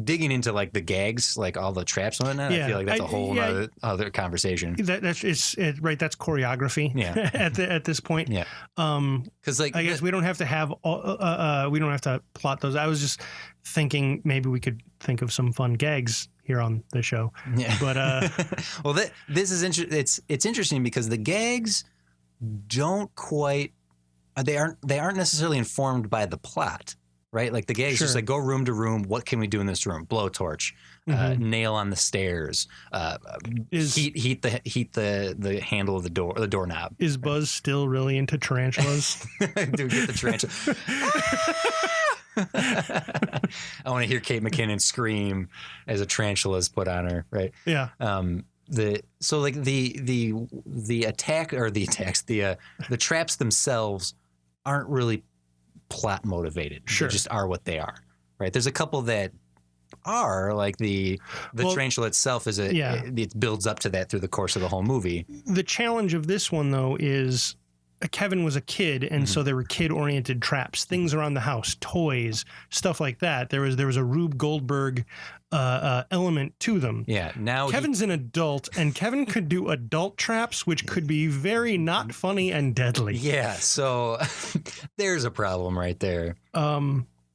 digging into like the gags, like all the traps and whatnot. I feel like that's a whole other conversation. That's right. That's choreography. Yeah. at this point. Yeah. Because I guess we don't have to have we don't have to plot those. I was just thinking maybe we could think of some fun gags here on the show. Yeah. But well, this is it's interesting because the gags don't quite. They aren't necessarily informed by the plot, right? Like the gags just like go room to room. What can we do in this room? Blowtorch, nail on the stairs, heat the handle of the door, the doorknob. Is Buzz still really into tarantulas? Dude, get the tarantula. I want to hear Kate McKinnon scream as a tarantula is put on her, right? Yeah. The attack or the attacks, the traps themselves aren't really plot motivated. Sure. They just are what they are, right? There's a couple that are like the tarantula itself it builds up to that through the course of the whole movie. The challenge of this one though is Kevin was a kid, and so there were kid-oriented traps, things around the house, toys, stuff like that. There was a Rube Goldberg element to them. Yeah. Now Kevin's an adult, and Kevin could do adult traps, which could be very not funny and deadly. Yeah. So there's a problem right there.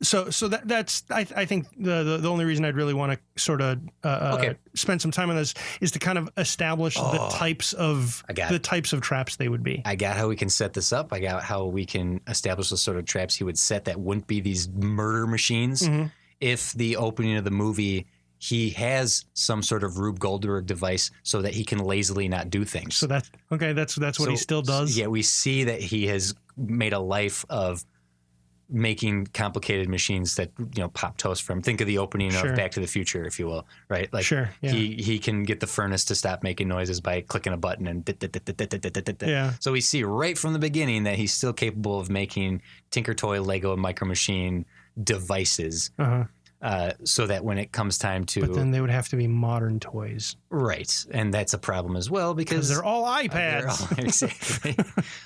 So that's I think the only reason I'd really want to sort of spend some time on this is to kind of establish the types of traps they would be. I got how we can set this up. I got how we can establish the sort of traps he would set that wouldn't be these murder machines. If the opening of the movie he has some sort of Rube Goldberg device so that he can lazily not do things. So that's what he still does. Yeah, we see that he has made a life of making complicated machines that pop toast from. Think of the opening of Back to the Future, if you will, right? Like he can get the furnace to stop making noises by clicking a button and So we see right from the beginning that he's still capable of making Tinker Toy, Lego, and Micro Machine devices. So that when it comes time to... But then they would have to be modern toys. Right. And that's a problem as well because... they're all iPads. Exactly.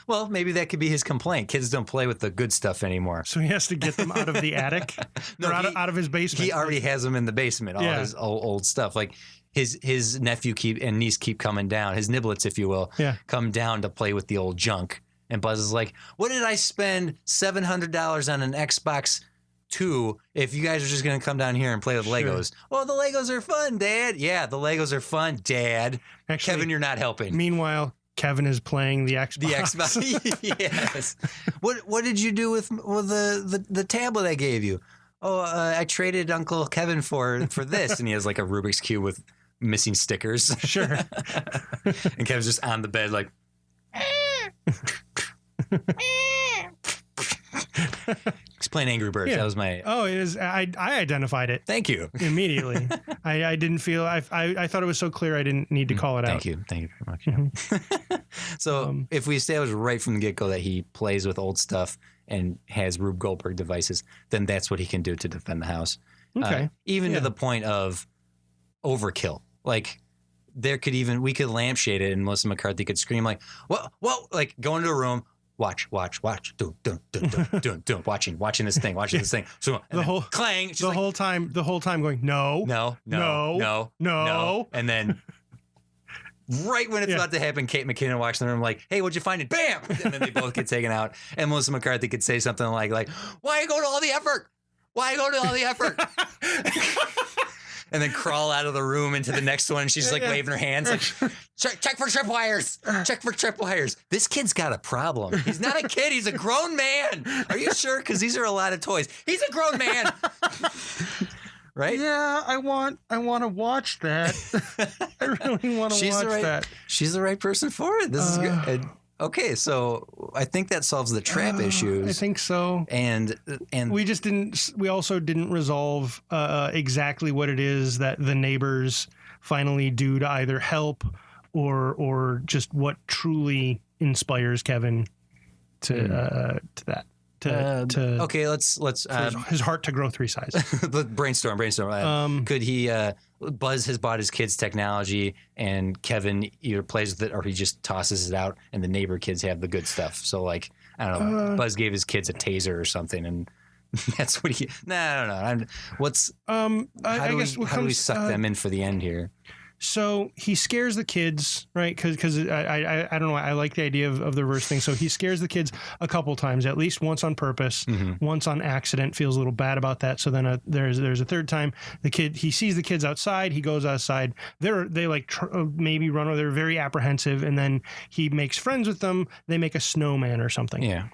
Well, maybe that could be his complaint. Kids don't play with the good stuff anymore. So he has to get them out of the attic? No, out of his basement? He already has them in the basement, all his old stuff. Like his nephew and niece keep coming down, his niblets, if you will, come down to play with the old junk. And Buzz is like, what did I spend $700 on an Xbox 2 if you guys are just going to come down here and play with Legos? Well, the Legos are fun, Dad. Yeah, the Legos are fun, Dad. Actually, Kevin, you're not helping. Meanwhile, Kevin is playing the Xbox. The Xbox. Yes. What did you do with the tablet I gave you? Oh, I traded Uncle Kevin for this, and he has like a Rubik's Cube with missing stickers. Sure. And Kevin's just on the bed like. He's playing Angry Birds. That was my... Oh, it is. I identified it. Thank you. Immediately. I didn't feel... I thought it was so clear I didn't need to call it out. Thank you very much. So if we establish right from the get-go that he plays with old stuff and has Rube Goldberg devices, then that's what he can do to defend the house. Okay. Even to the point of overkill. Like... we could lampshade it and Melissa McCarthy could scream like, whoa, like go into a room, watch, do, watching this thing. So the whole clang, the whole time going, no. And then right when it's about to happen, Kate McKinnon walks in the room like, hey, what'd you find? And bam! And then they both get taken out. And Melissa McCarthy could say something like, why go to all the effort? And then crawl out of the room into the next one. She's like waving her hands like, check for tripwires. This kid's got a problem. He's not a kid. He's a grown man. Are you sure? Because these are a lot of toys. He's a grown man. Right? Yeah, I want to watch that. I really want to watch that. She's the right person for it. This is good. Okay, so I think that solves the trap issues. I think so. And We also didn't resolve exactly what it is that the neighbors finally do to either help or just what truly inspires Kevin to that. Okay, let's For his heart to grow 3 sizes. brainstorm. Could he Buzz has bought his kids technology, and Kevin either plays with it or he just tosses it out, and the neighbor kids have the good stuff. So like I don't know, Buzz gave his kids a taser or something, and that's what he. I don't know. What's how do we suck them in for the end here? So he scares the kids, right? Because I don't know. I like the idea of the reverse thing. So he scares the kids a couple times, at least once on purpose, once on accident. Feels a little bad about that. So then there's a third time. He sees the kids outside. He goes outside. They maybe run. Or they're very apprehensive, and then he makes friends with them. They make a snowman or something. Yeah.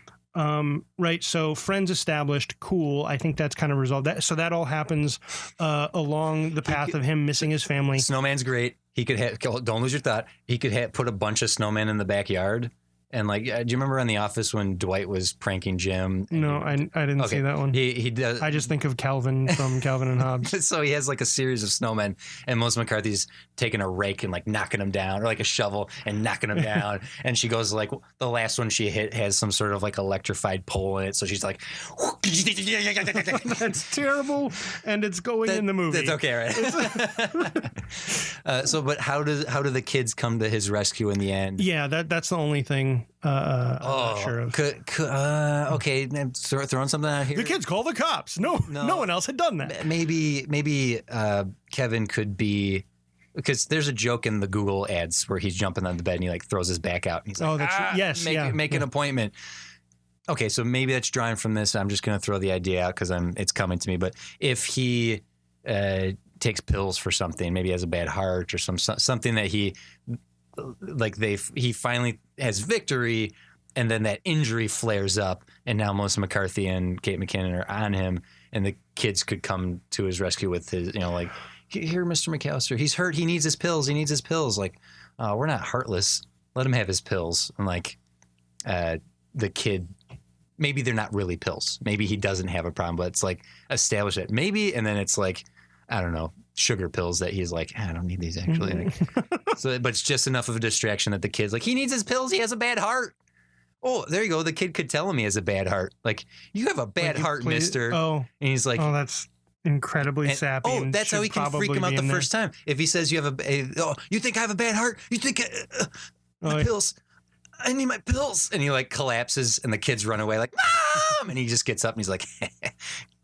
Right. So friends established. Cool. I think that's kind of resolved. So that all happens along the path of him missing his family. Snowman's great. He could have, don't lose your thought. He could put a bunch of snowmen in the backyard. And like, do you remember on The Office when Dwight was pranking Jim? No, I didn't see that one. He does. I just think of Calvin from Calvin and Hobbes. So he has like a series of snowmen, and Melissa McCarthy's taking a rake and like knocking them down, or like a shovel and knocking them down. And she goes like, the last one she hit has some sort of like electrified pole in it. So she's like, that's terrible, and it's going in the movie. That's okay, right? But how do the kids come to his rescue in the end? Yeah, that's the only thing. I'm not sure of. Okay, throwing something out here. The kids call the cops. No one else had done that. Maybe Kevin could be, because there's a joke in the Google ads where he's jumping on the bed and he like throws his back out. And he's like, yes, make an appointment. Okay, so maybe that's drawing from this. I'm just going to throw the idea out because it's coming to me. But if he takes pills for something, maybe he has a bad heart or something that he finally has victory, and then that injury flares up, and now Melissa McCarthy and Kate McKinnon are on him, and the kids could come to his rescue with his, like, here, Mr. McAllister, he's hurt, he needs his pills. Like, we're not heartless. Let him have his pills. And like, the kid, maybe they're not really pills. Maybe he doesn't have a problem, but it's like establish it. Maybe, and then it's like, I don't know, sugar pills that he's like, I don't need these actually. But it's just enough of a distraction that the kid's like, he needs his pills. He has a bad heart. Oh, there you go. The kid could tell him he has a bad heart. Like, you have a bad heart, mister. Oh. And he's like, that's incredibly sappy. Oh, that's how he can freak him out the first time. If he says you think I have a bad heart? You think my pills? I need my pills. And he like collapses, and the kids run away like, Mom! And he just gets up and he's like,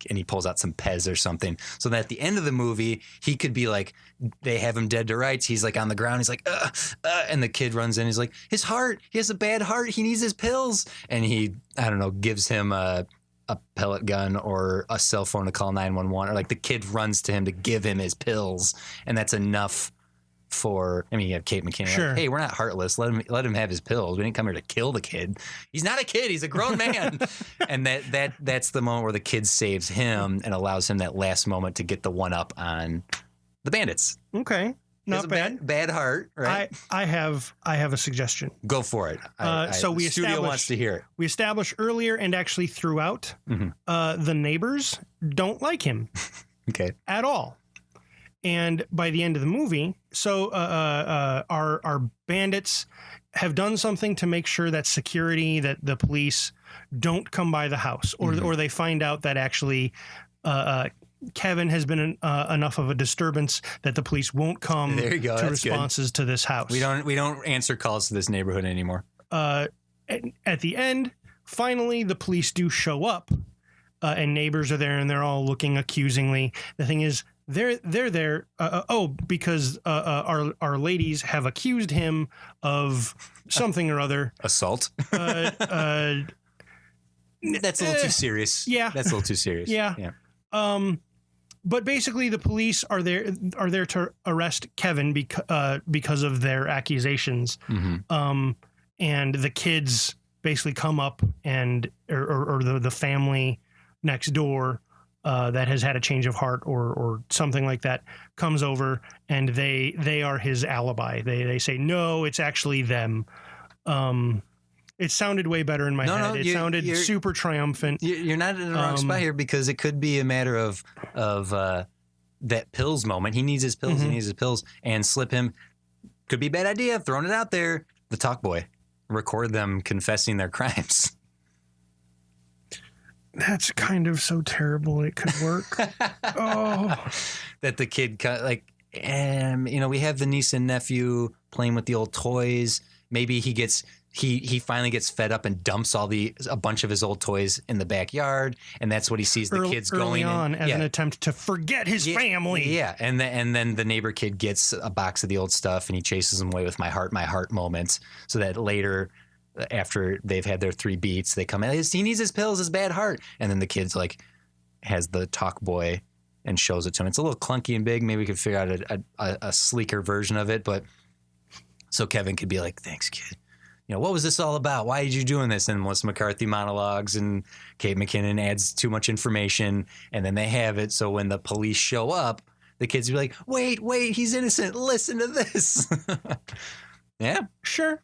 and he pulls out some Pez or something. So that at the end of the movie, he could be like, they have him dead to rights. He's like on the ground. He's like, and the kid runs in. He's like, his heart, he has a bad heart. He needs his pills. And he, I don't know, gives him a pellet gun or a cell phone to call 911. Or like the kid runs to him to give him his pills. And that's enough for, I mean, you have Kate McKinnon. Sure. Like, hey, we're not heartless. Let him have his pills. We didn't come here to kill the kid. He's not a kid. He's a grown man. And that's the moment where the kid saves him and allows him that last moment to get the one up on the bandits. Okay. Not bad. Bad heart, right? I have a suggestion. Go for it. So the studio wants to hear it. We established earlier and actually throughout, the neighbors don't like him. Okay. At all. And by the end of the movie, so our bandits have done something to make sure that security, that the police don't come by the house, or they find out that actually Kevin has been enough of a disturbance that the police won't come to responses to this house. We don't answer calls to this neighborhood anymore. At the end, finally, the police do show up, and neighbors are there, and they're all looking accusingly. The thing is, they're there. Because our ladies have accused him of something or other. Assault. That's a little too serious. Yeah, that's a little too serious. Yeah. But basically, the police are there to arrest Kevin because of their accusations. And the kids basically come up and or the family next door. That has had a change of heart or something like that comes over, and they are his alibi. They say, no, it's actually them. It sounded way better in my head. It sounded super triumphant. You're not in the wrong spot here, because it could be a matter of that pills moment. He needs his pills. He needs his pills, and slip him. Could be a bad idea. Throwing it out there. The talk boy. Record them confessing their crimes. That's kind of so terrible it could work. That the kid we have the niece and nephew playing with the old toys. Maybe he finally gets fed up and dumps a bunch of his old toys in the backyard, and that's what he sees the kids going on as an attempt to forget his family. Yeah, and then the neighbor kid gets a box of the old stuff, and he chases them away with my heart moments, so that later, after they've had their 3 beats, they come in. He needs his pills, his bad heart, and then the kid's like has the talk boy and shows it to him. It's a little clunky and big. Maybe we could figure out a sleeker version of it, but so Kevin could be like, "Thanks, kid. What was this all about? Why did you doing this?" And Melissa McCarthy monologues, and Kate McKinnon adds too much information, and then they have it. So when the police show up, the kids be like, wait, he's innocent. Listen to this. Yeah. Sure.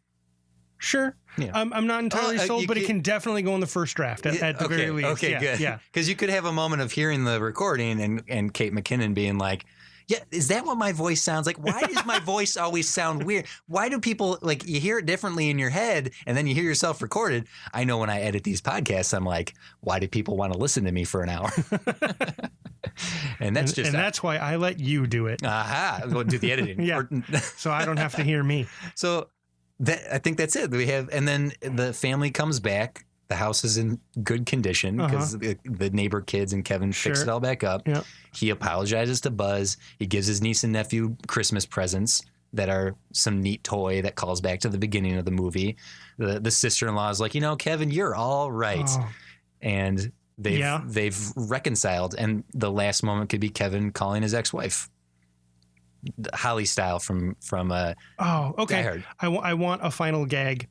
Yeah. I'm not entirely sold, but it can definitely go in the first draft at the very least. Okay, good. Yeah. Because you could have a moment of hearing the recording and Kate McKinnon being like, yeah, is that what my voice sounds like? Why does my voice always sound weird? Why do people, you hear it differently in your head and then you hear yourself recorded? I know when I edit these podcasts, I'm like, why do people want to listen to me for an hour? And that's why I let you do it. Aha. Go do the editing. Yeah. So I don't have to hear me. So I think that's it. And then the family comes back. The house is in good condition because the neighbor kids and Kevin fix it all back up. Yep. He apologizes to Buzz. He gives his niece and nephew Christmas presents that are some neat toy that calls back to the beginning of the movie. The sister-in-law is like, Kevin, you're all right. Oh. And they've reconciled. And the last moment could be Kevin calling his ex-wife. Holly style from okay. Die Hard. I want a final gag.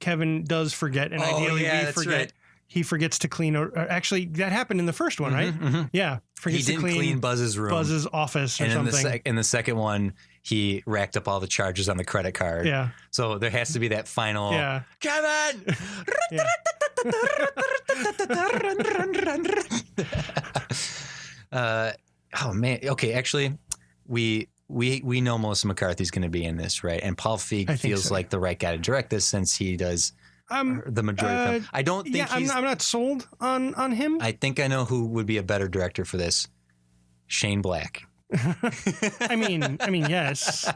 Kevin does forget, and ideally we forget. Right. He forgets to clean. Actually, that happened in the first one, right? Mm-hmm. Yeah, he didn't clean Buzz's room, Buzz's office, or something. In the second one, he racked up all the charges on the credit card. Yeah. So there has to be that final. Yeah. Kevin. Oh man. Okay. Actually, we know Melissa McCarthy's going to be in this, right? And Paul Feig feels like the right guy to direct this since he does the majority of them. I don't think I'm not sold on him. I think I know who would be a better director for this. Shane Black. I mean, yes.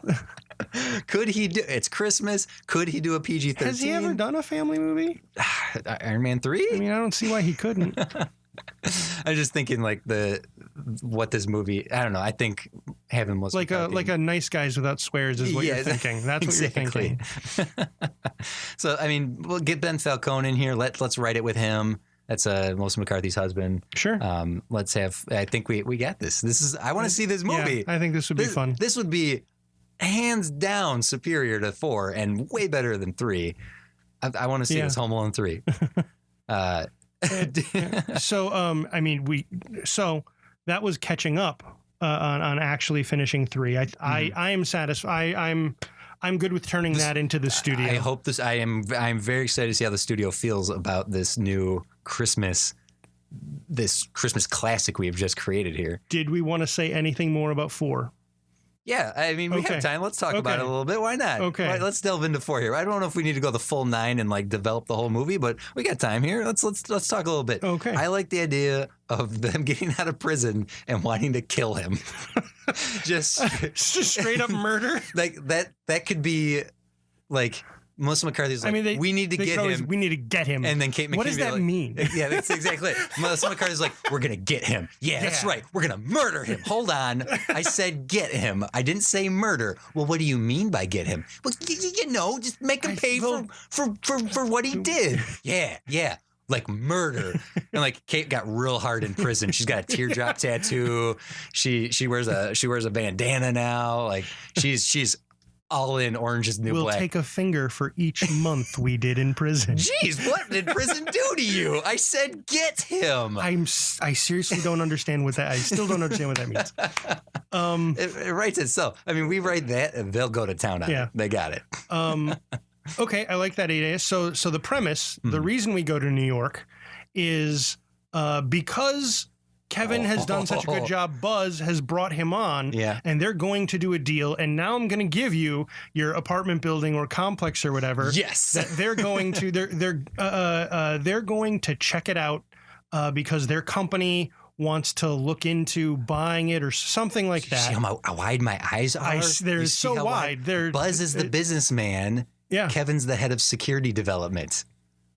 Could he do? It's Christmas. Could he do a PG-13? Has he ever done a family movie? Iron Man 3? I mean, I don't see why he couldn't. I'm just thinking what this movie. I don't know. I think having Melissa like a Nice Guys Without Swears is what you're thinking. That's exactly what you're thinking. So I mean, we'll get Ben Falcone in here. Let's write it with him. That's Melissa McCarthy's husband. Sure. Let's have. I think we got this. This is. I want to see this movie. Yeah, I think this would be fun. This would be hands down superior to 4 and way better than 3. I want to see this Home Alone 3. So that was catching up on actually finishing 3. I am satisfied. I'm good with turning that into the studio. I hope this. I'm very excited to see how the studio feels about this new Christmas classic we have just created here. Did we want to say anything more about 4? Yeah, I mean, we have time. Let's talk about it a little bit. Why not? Okay. Right, let's delve into 4 here. I don't know if we need to go the full 9 and develop the whole movie, but we got time here. Let's talk a little bit. Okay. I like the idea of them getting out of prison and wanting to kill him. just straight up murder. That could be Melissa McCarthy's like, we need to get him. We need to get him. And then Kate McKinnon. What does that mean? Yeah, that's exactly it. Melissa McCarthy's like, we're going to get him. Yeah, that's right. We're going to murder him. Hold on. I said get him. I didn't say murder. Well, what do you mean by get him? Well, just make him pay for what he did. Yeah. Like murder. And Kate got real hard in prison. She's got a teardrop tattoo. She wears a bandana now. She's all in Orange is New Black. We'll take a finger for each month we did in prison. Jeez, what did prison do to you? I said get him. I seriously don't understand what that. I still don't understand what that means. It writes itself. I mean, we write that and they'll go to town on it. They got it. Okay, I like that idea. So the premise, the reason we go to New York is because Kevin has done such a good job. Buzz has brought him on, and they're going to do a deal. And now I'm going to give you your apartment building or complex or whatever. Yes, that they're going to they're going to check it out because their company wants to look into buying it or something like that. See how wide my eyes are? They're so wide. Buzz is the businessman. Yeah, Kevin's the head of security development.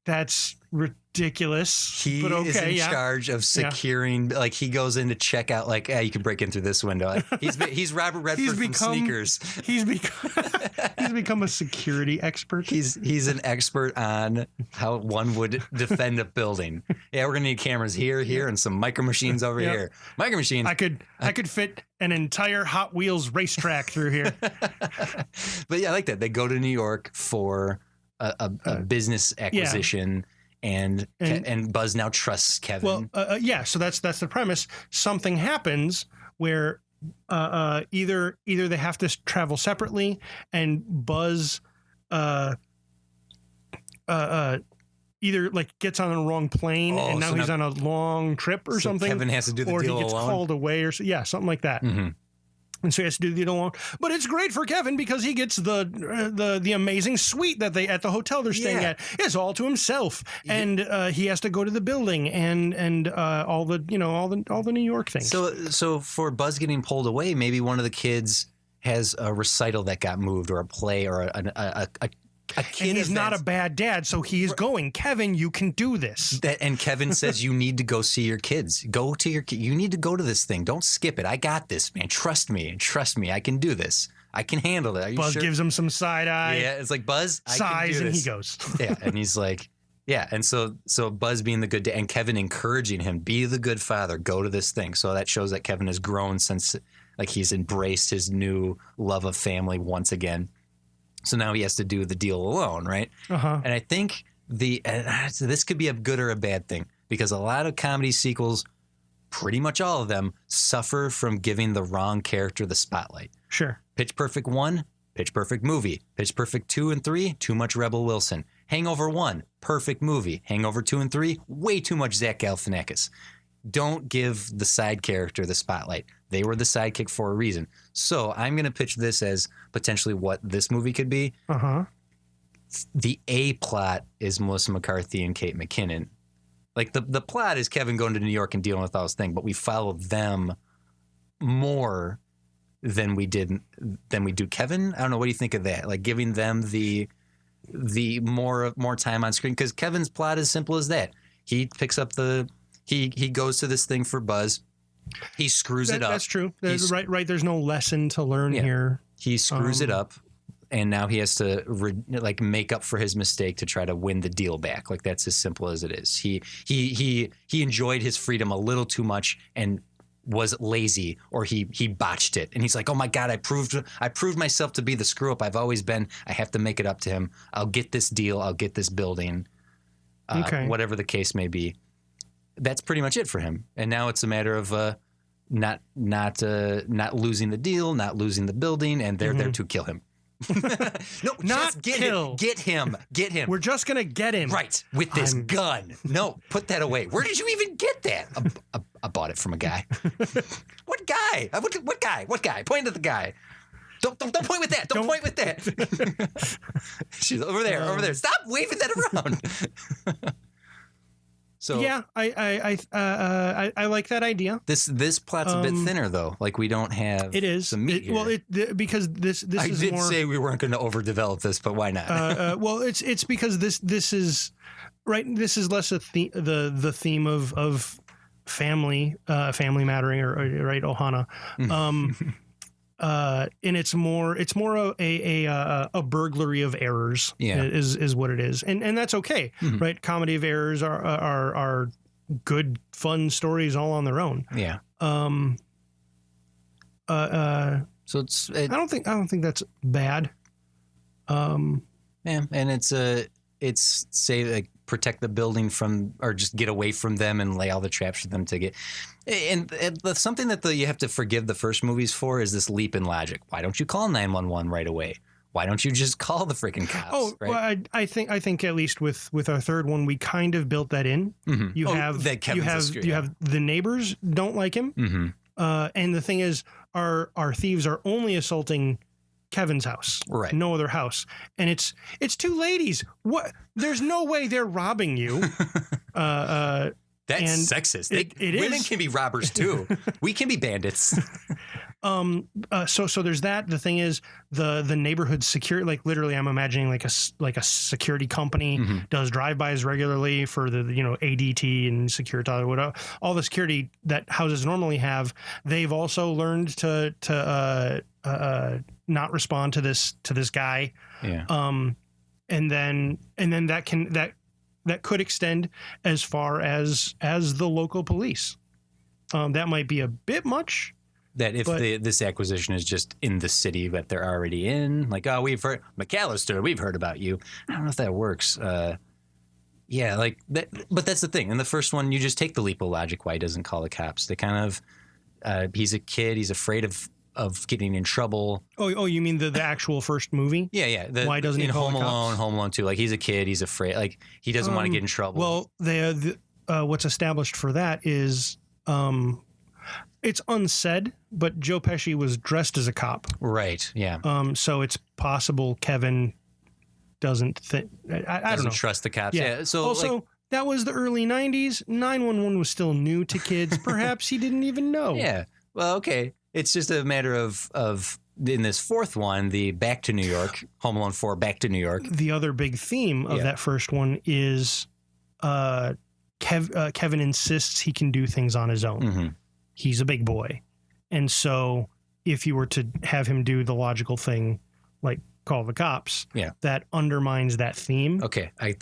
That's ridiculous. He is in charge of securing. Like he goes in to check out. Like, you can break in through this window. Like, he's Robert Redford from Sneakers. He's become a security expert. He's an expert on how one would defend a building. Yeah, we're gonna need cameras here, and some micro machines over here. Micro machines. I could fit an entire Hot Wheels racetrack through here. But yeah, I like that. They go to New York for a business acquisition. And Buzz now trusts Kevin. Well, so that's the premise. Something happens where either they have to travel separately, and Buzz either like gets on the wrong plane, and now he's on a long trip or something. Kevin has to do the deal alone. Or he gets called away, or something like that. Mm-hmm. And so he has to do the deal alone. But it's great for Kevin because he gets the amazing suite that they at the hotel they're staying at. It's all to himself, and he has to go to the building and all the New York things. So for Buzz getting pulled away, maybe one of the kids has a recital that got moved, or a play, or a kid. And he's not a bad dad, so he is going. Kevin, you can do this. And Kevin says, you need to go see your kids. Go to your kid. You need to go to this thing. Don't skip it. I got this, man. Trust me. I can do this. I can handle it. Are you Buzz sure? gives him some side eye. Yeah, it's like, Buzz, I sighs, can do this. and he goes. Yeah, and he's like, yeah. And so Buzz being the good dad, and Kevin encouraging him, be the good father. Go to this thing. So that shows that Kevin has grown since, like, he's embraced his new love of family once again. So now he has to do the deal alone, right? Uh-huh. And I think so this could be a good or a bad thing, because a lot of comedy sequels, pretty much all of them, suffer from giving the wrong character the spotlight. Sure. Pitch Perfect 1, Pitch Perfect movie. Pitch Perfect 2 and 3, too much Rebel Wilson. Hangover 1, perfect movie. Hangover 2 and 3, way too much Zach Galifianakis. Don't give the side character the spotlight. They were the sidekick for a reason. So I'm going to pitch this as potentially what this movie could be. Uh-huh. The A plot is Melissa McCarthy and Kate McKinnon. Like the plot is Kevin going to New York and dealing with all this thing, but we follow them more than we do Kevin. I don't know. What do you think of that? Like giving them the more time on screen, because Kevin's plot is simple as that. He picks up he goes to this thing for Buzz. He screws it up. That's true. Right. There's no lesson to learn here. He screws it up, and now he has to make up for his mistake to try to win the deal back. Like, that's as simple as it is. He enjoyed his freedom a little too much and was lazy, or he botched it. And he's like, oh my God, I proved myself to be the screw up I've always been. I have to make it up to him. I'll get this deal. I'll get this building. Whatever the case may be. That's pretty much it for him. And now it's a matter of not losing the deal, not losing the building, and they're there to kill him. No, not kill. Get him. We're just gonna get him. Right, with this gun. No, put that away. Where did you even get that? I bought it from a guy. What guy? What guy? What guy? Point to the guy. Don't point with that. Don't point with that. She's over there. Stop waving that around. So yeah, I like that idea. This plot's a bit thinner though. Like, we don't have some meat here. Because this I is did more, say we weren't going to overdevelop this, but why not? well, it's because this is right. This is less the theme of family mattering, or right, Ohana. And it's more a burglary of errors. Is what it is, and that's okay, right? Comedy of errors are good, fun stories all on their own. Yeah. So I don't think that's bad. And it's say, like, protect the building from, or just get away from them and lay all the traps for them to get. And something that you have to forgive the first movies for is this leap in logic. Why don't you call 911 right away? why don't you just call the freaking cops? Oh, right? well, I think at least with our third one, we kind of built that in. Mhm. You have that Kevin's you have the neighbors don't like him, and the thing is, our thieves are only assaulting Kevin's house, Right. no other house, and it's two ladies. What? There's no way they're robbing you. That's and sexist. it Women is. can be robbers too. We can be bandits. So there's that. The thing is, the neighborhood security, like literally, I'm imagining like a security company does drive-bys regularly for the ADT and Securitas or whatever. All the security that houses normally have, they've also learned to not respond to this guy. Yeah. And then that could extend as far as the local police. That might be a bit much. That if But- this acquisition is just in the city that they're already in, like, oh, we've heard McAllister, we've heard about you. I don't know if that works. Yeah, like that. But that's the thing. In the first one, you just take the leap of logic. Why he doesn't call the cops? They kind of, he's a kid. He's afraid of getting in trouble. Oh, you mean the actual first movie? Yeah. Why doesn't he in call Home the cops? Alone, Home Alone 2? Like, he's a kid. He's afraid. Like, he doesn't want to get in trouble. Well, what's established for that is it's unsaid, but Joe Pesci was dressed as a cop. right. Yeah. So it's possible Kevin doesn't think. I don't Doesn't know. trust the cops. Yeah. Yeah. So Also, like, that was the early 90s. 911 was still new to kids. Perhaps he didn't even know. yeah. Well, okay. It's just a matter of in this fourth one, the Back to New York, Home Alone 4, Back to New York. The other big theme of Yeah. that first one is Kevin insists he can do things on his own. Mm-hmm. He's a big boy. And so if you were to have him do the logical thing, like call the cops, Yeah. that undermines that theme. Okay, I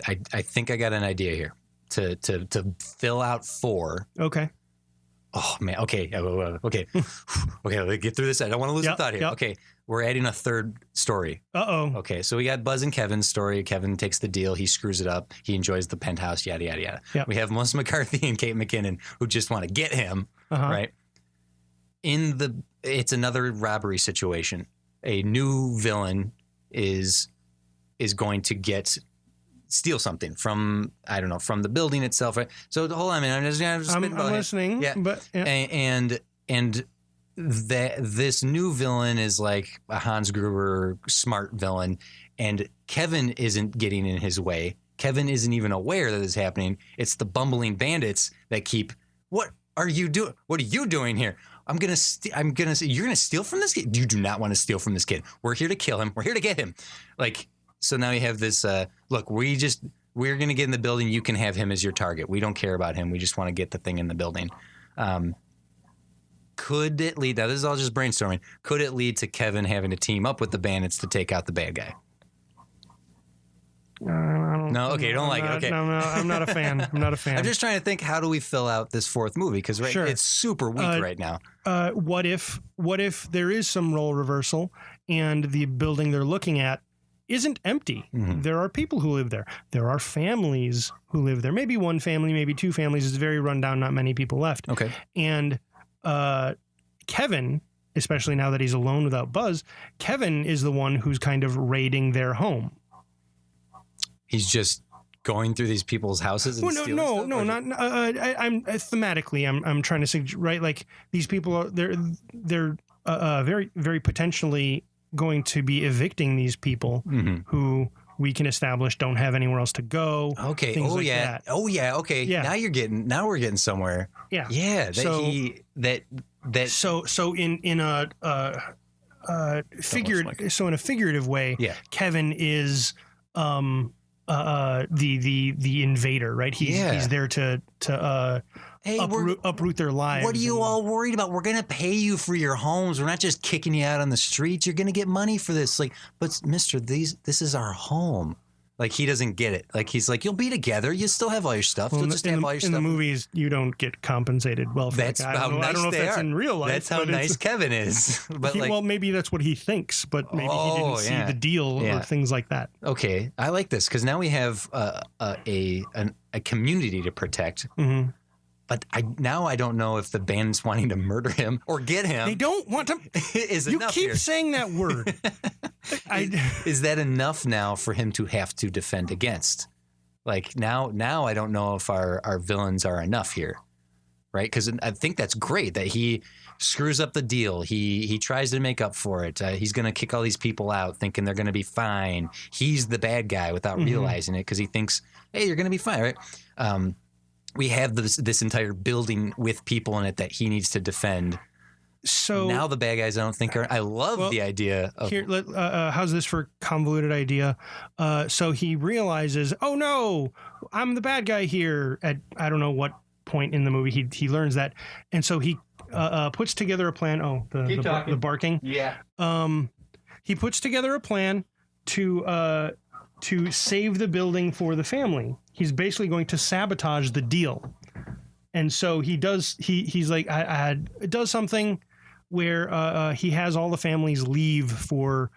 think I got an idea here to fill out 4. Okay. Oh man, okay, okay, okay. Let's get through this. I don't want to lose Yep, the thought here. yep. Okay, we're adding a third story. Uh-oh. Okay, so we got Buzz and Kevin's story. Kevin takes the deal. He screws it up. He enjoys the penthouse. Yada yada yada. Yep. We have Melissa McCarthy and Kate McKinnon who just want to get him. Uh-huh. Right. It's another robbery situation. A new villain is going to steal something from, I don't know, from the building itself. Right? So hold on a minute. I'm just I'm spitballing. listening. Yeah. But yeah. And this new villain is like a Hans Gruber smart villain, and Kevin isn't getting in his way. Kevin isn't even aware that this is happening. It's the bumbling bandits that keep. What are you doing? What are you doing here? You're gonna steal from this kid? You do not want to steal from this kid. We're here to kill him. We're here to get him. Like, so now you have this. Look, we're gonna get in the building. You can have him as your target. We don't care about him. We just want to get the thing in the building. Could it lead? Now this is all just brainstorming. Could it lead to Kevin having to team up with the bandits to take out the bad guy? No, okay, you don't like it. Okay. No, I'm not a fan. I'm not a fan. I'm just trying to think, how do we fill out this fourth movie? Because Sure. it's super weak right now. What if there is some role reversal and the building they're looking at isn't empty? Mm-hmm. There are people who live there. There are families who live there. Maybe one family, maybe two families. It's very run down. Not many people left. Okay. And Kevin, especially now that he's alone without Buzz, Kevin is the one who's kind of raiding their home. He's just going through these people's houses and Well, stealing stuff? no, Or- not. I'm thematically. I'm trying to suggest, right? Like these people are they're very very potentially going to be evicting these people Mhm. who we can establish don't have anywhere else to go. Okay. things Oh like yeah. that. Oh yeah. Okay. Yeah. Now we're getting somewhere. Yeah. Yeah. So- So in a figured so in a figurative way, Yeah. Kevin is the invader, right? He's there to hey, uproot their lives. what are you and- all worried about? We're gonna pay you for your homes. We're not just kicking you out on the streets. You're gonna get money for this. Like, but Mister, this is our home. Like, he doesn't get it. Like, he's like, you'll be together. You still have all your stuff. Well, You'll just have all your in stuff. the movies, you don't get compensated well for That's that. how nice I don't know they if that's are. in real life. That's how but it's- nice Kevin is. But like, well, maybe that's what he thinks, but maybe he Oh, didn't see yeah. the deal Yeah. or things like that. okay, I like this because now we have a community to protect. Hmm. But now I don't know if the band's wanting to murder him or get him. They don't want to. Is You enough keep here. saying that word. Is that enough now for him to have to defend against? Like now I don't know if our villains are enough here, right? Because I think that's great that he screws up the deal. He tries to make up for it. He's going to kick all these people out thinking they're going to be fine. He's the bad guy without realizing it because he thinks, hey, you're going to be fine, right? We have this entire building with people in it that he needs to defend. So now the bad guys I don't think are. I love the idea of here. How's this for convoluted idea? So he realizes, oh no, I'm the bad guy here. At I don't know what point in the movie he learns that, and so he puts together a plan. Oh, the barking. yeah. He puts together a plan to save the building for the family. He's basically going to sabotage the deal. And so he does. He's like, I does something where he has all the families leave for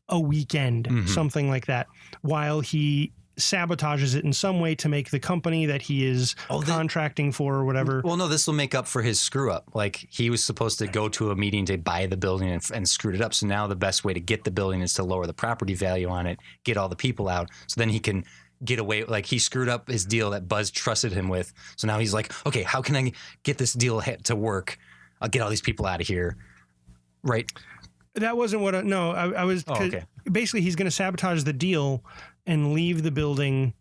a weekend, something like that, while he sabotages it in some way to make the company that he is contracting for or whatever. Well, no, this will make up for his screw up. Like he was supposed to go to a meeting to buy the building and screwed it up. So now the best way to get the building is to lower the property value on it, get all the people out, so then he can get away. Like he screwed up his deal that Buzz trusted him with. So now he's like, okay, how can I get this deal to work? I'll get all these people out of here. Right. That wasn't what I was. Okay. Basically, he's going to sabotage the deal and leave the building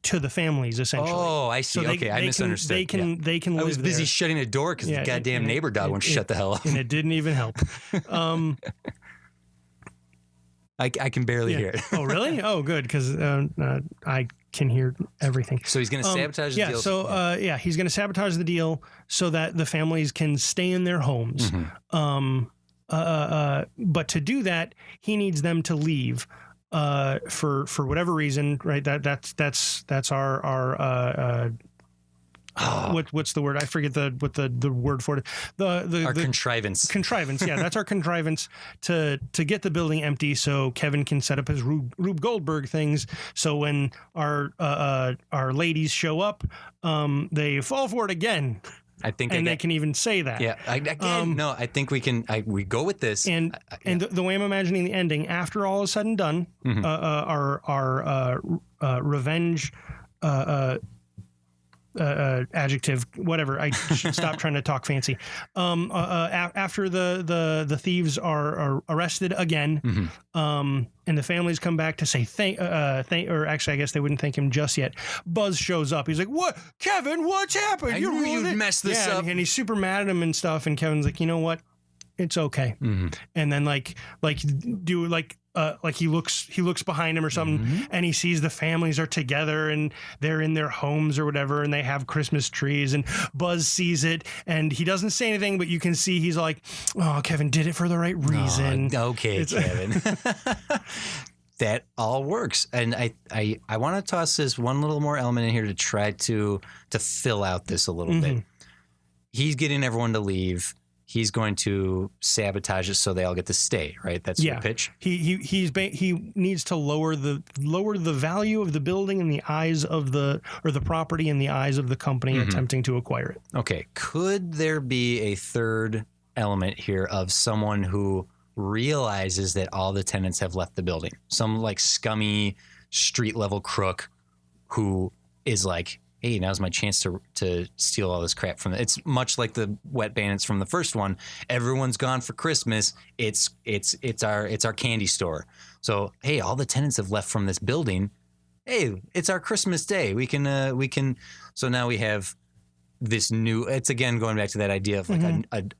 to the families, essentially. Oh, I see. So I misunderstood. They can live I was busy there. shutting a door because the goddamn neighbor dog won't shut the hell up. And it didn't even help. I can barely hear it. Oh, really? Oh, good, because I can hear everything. So he's going to sabotage the deal. So he's going to sabotage the deal so that the families can stay in their homes. But to do that, he needs them to leave for whatever reason, right? That's our what's the word? I forget what the word for it. The contrivance. Contrivance, yeah, that's our contrivance to get the building empty so Kevin can set up his Rube Goldberg things. So when our ladies show up, they fall for it again. I think, and they can even say that. Yeah, no, I think we can. We go with this, and the way I'm imagining the ending, after all is said and done, our revenge. Adjective, whatever. I should stop trying to talk fancy. After the thieves are arrested again, and the families come back to say thank, or actually, I guess they wouldn't thank him just yet. Buzz shows up. He's like, "What, Kevin? What's happened? I knew you'd mess this up." And he's super mad at him and stuff. And Kevin's like, "You know what? It's okay." And then like he looks behind him or something, and he sees the families are together and they're in their homes or whatever, and they have Christmas trees, and Buzz sees it and he doesn't say anything, but you can see he's like, "Oh, Kevin did it for the right reason." Oh, okay, Kevin. That all works. And I want to toss this one little more element in here to try to fill out this a little bit. He's getting everyone to leave. He's going to sabotage it so they all get to stay, right? That's your pitch. He needs to lower the value of the building in the eyes of the property in the eyes of the company attempting to acquire it. Okay. Could there be a third element here of someone who realizes that all the tenants have left the building? Some like scummy street level crook who is like, hey, now's my chance to steal all this crap from it. It's much like the Wet Bandits from the first one. Everyone's gone for Christmas. It's our candy store. So hey, all the tenants have left from this building. Hey, it's our Christmas day. We can. So now we have this new. It's again going back to that idea of like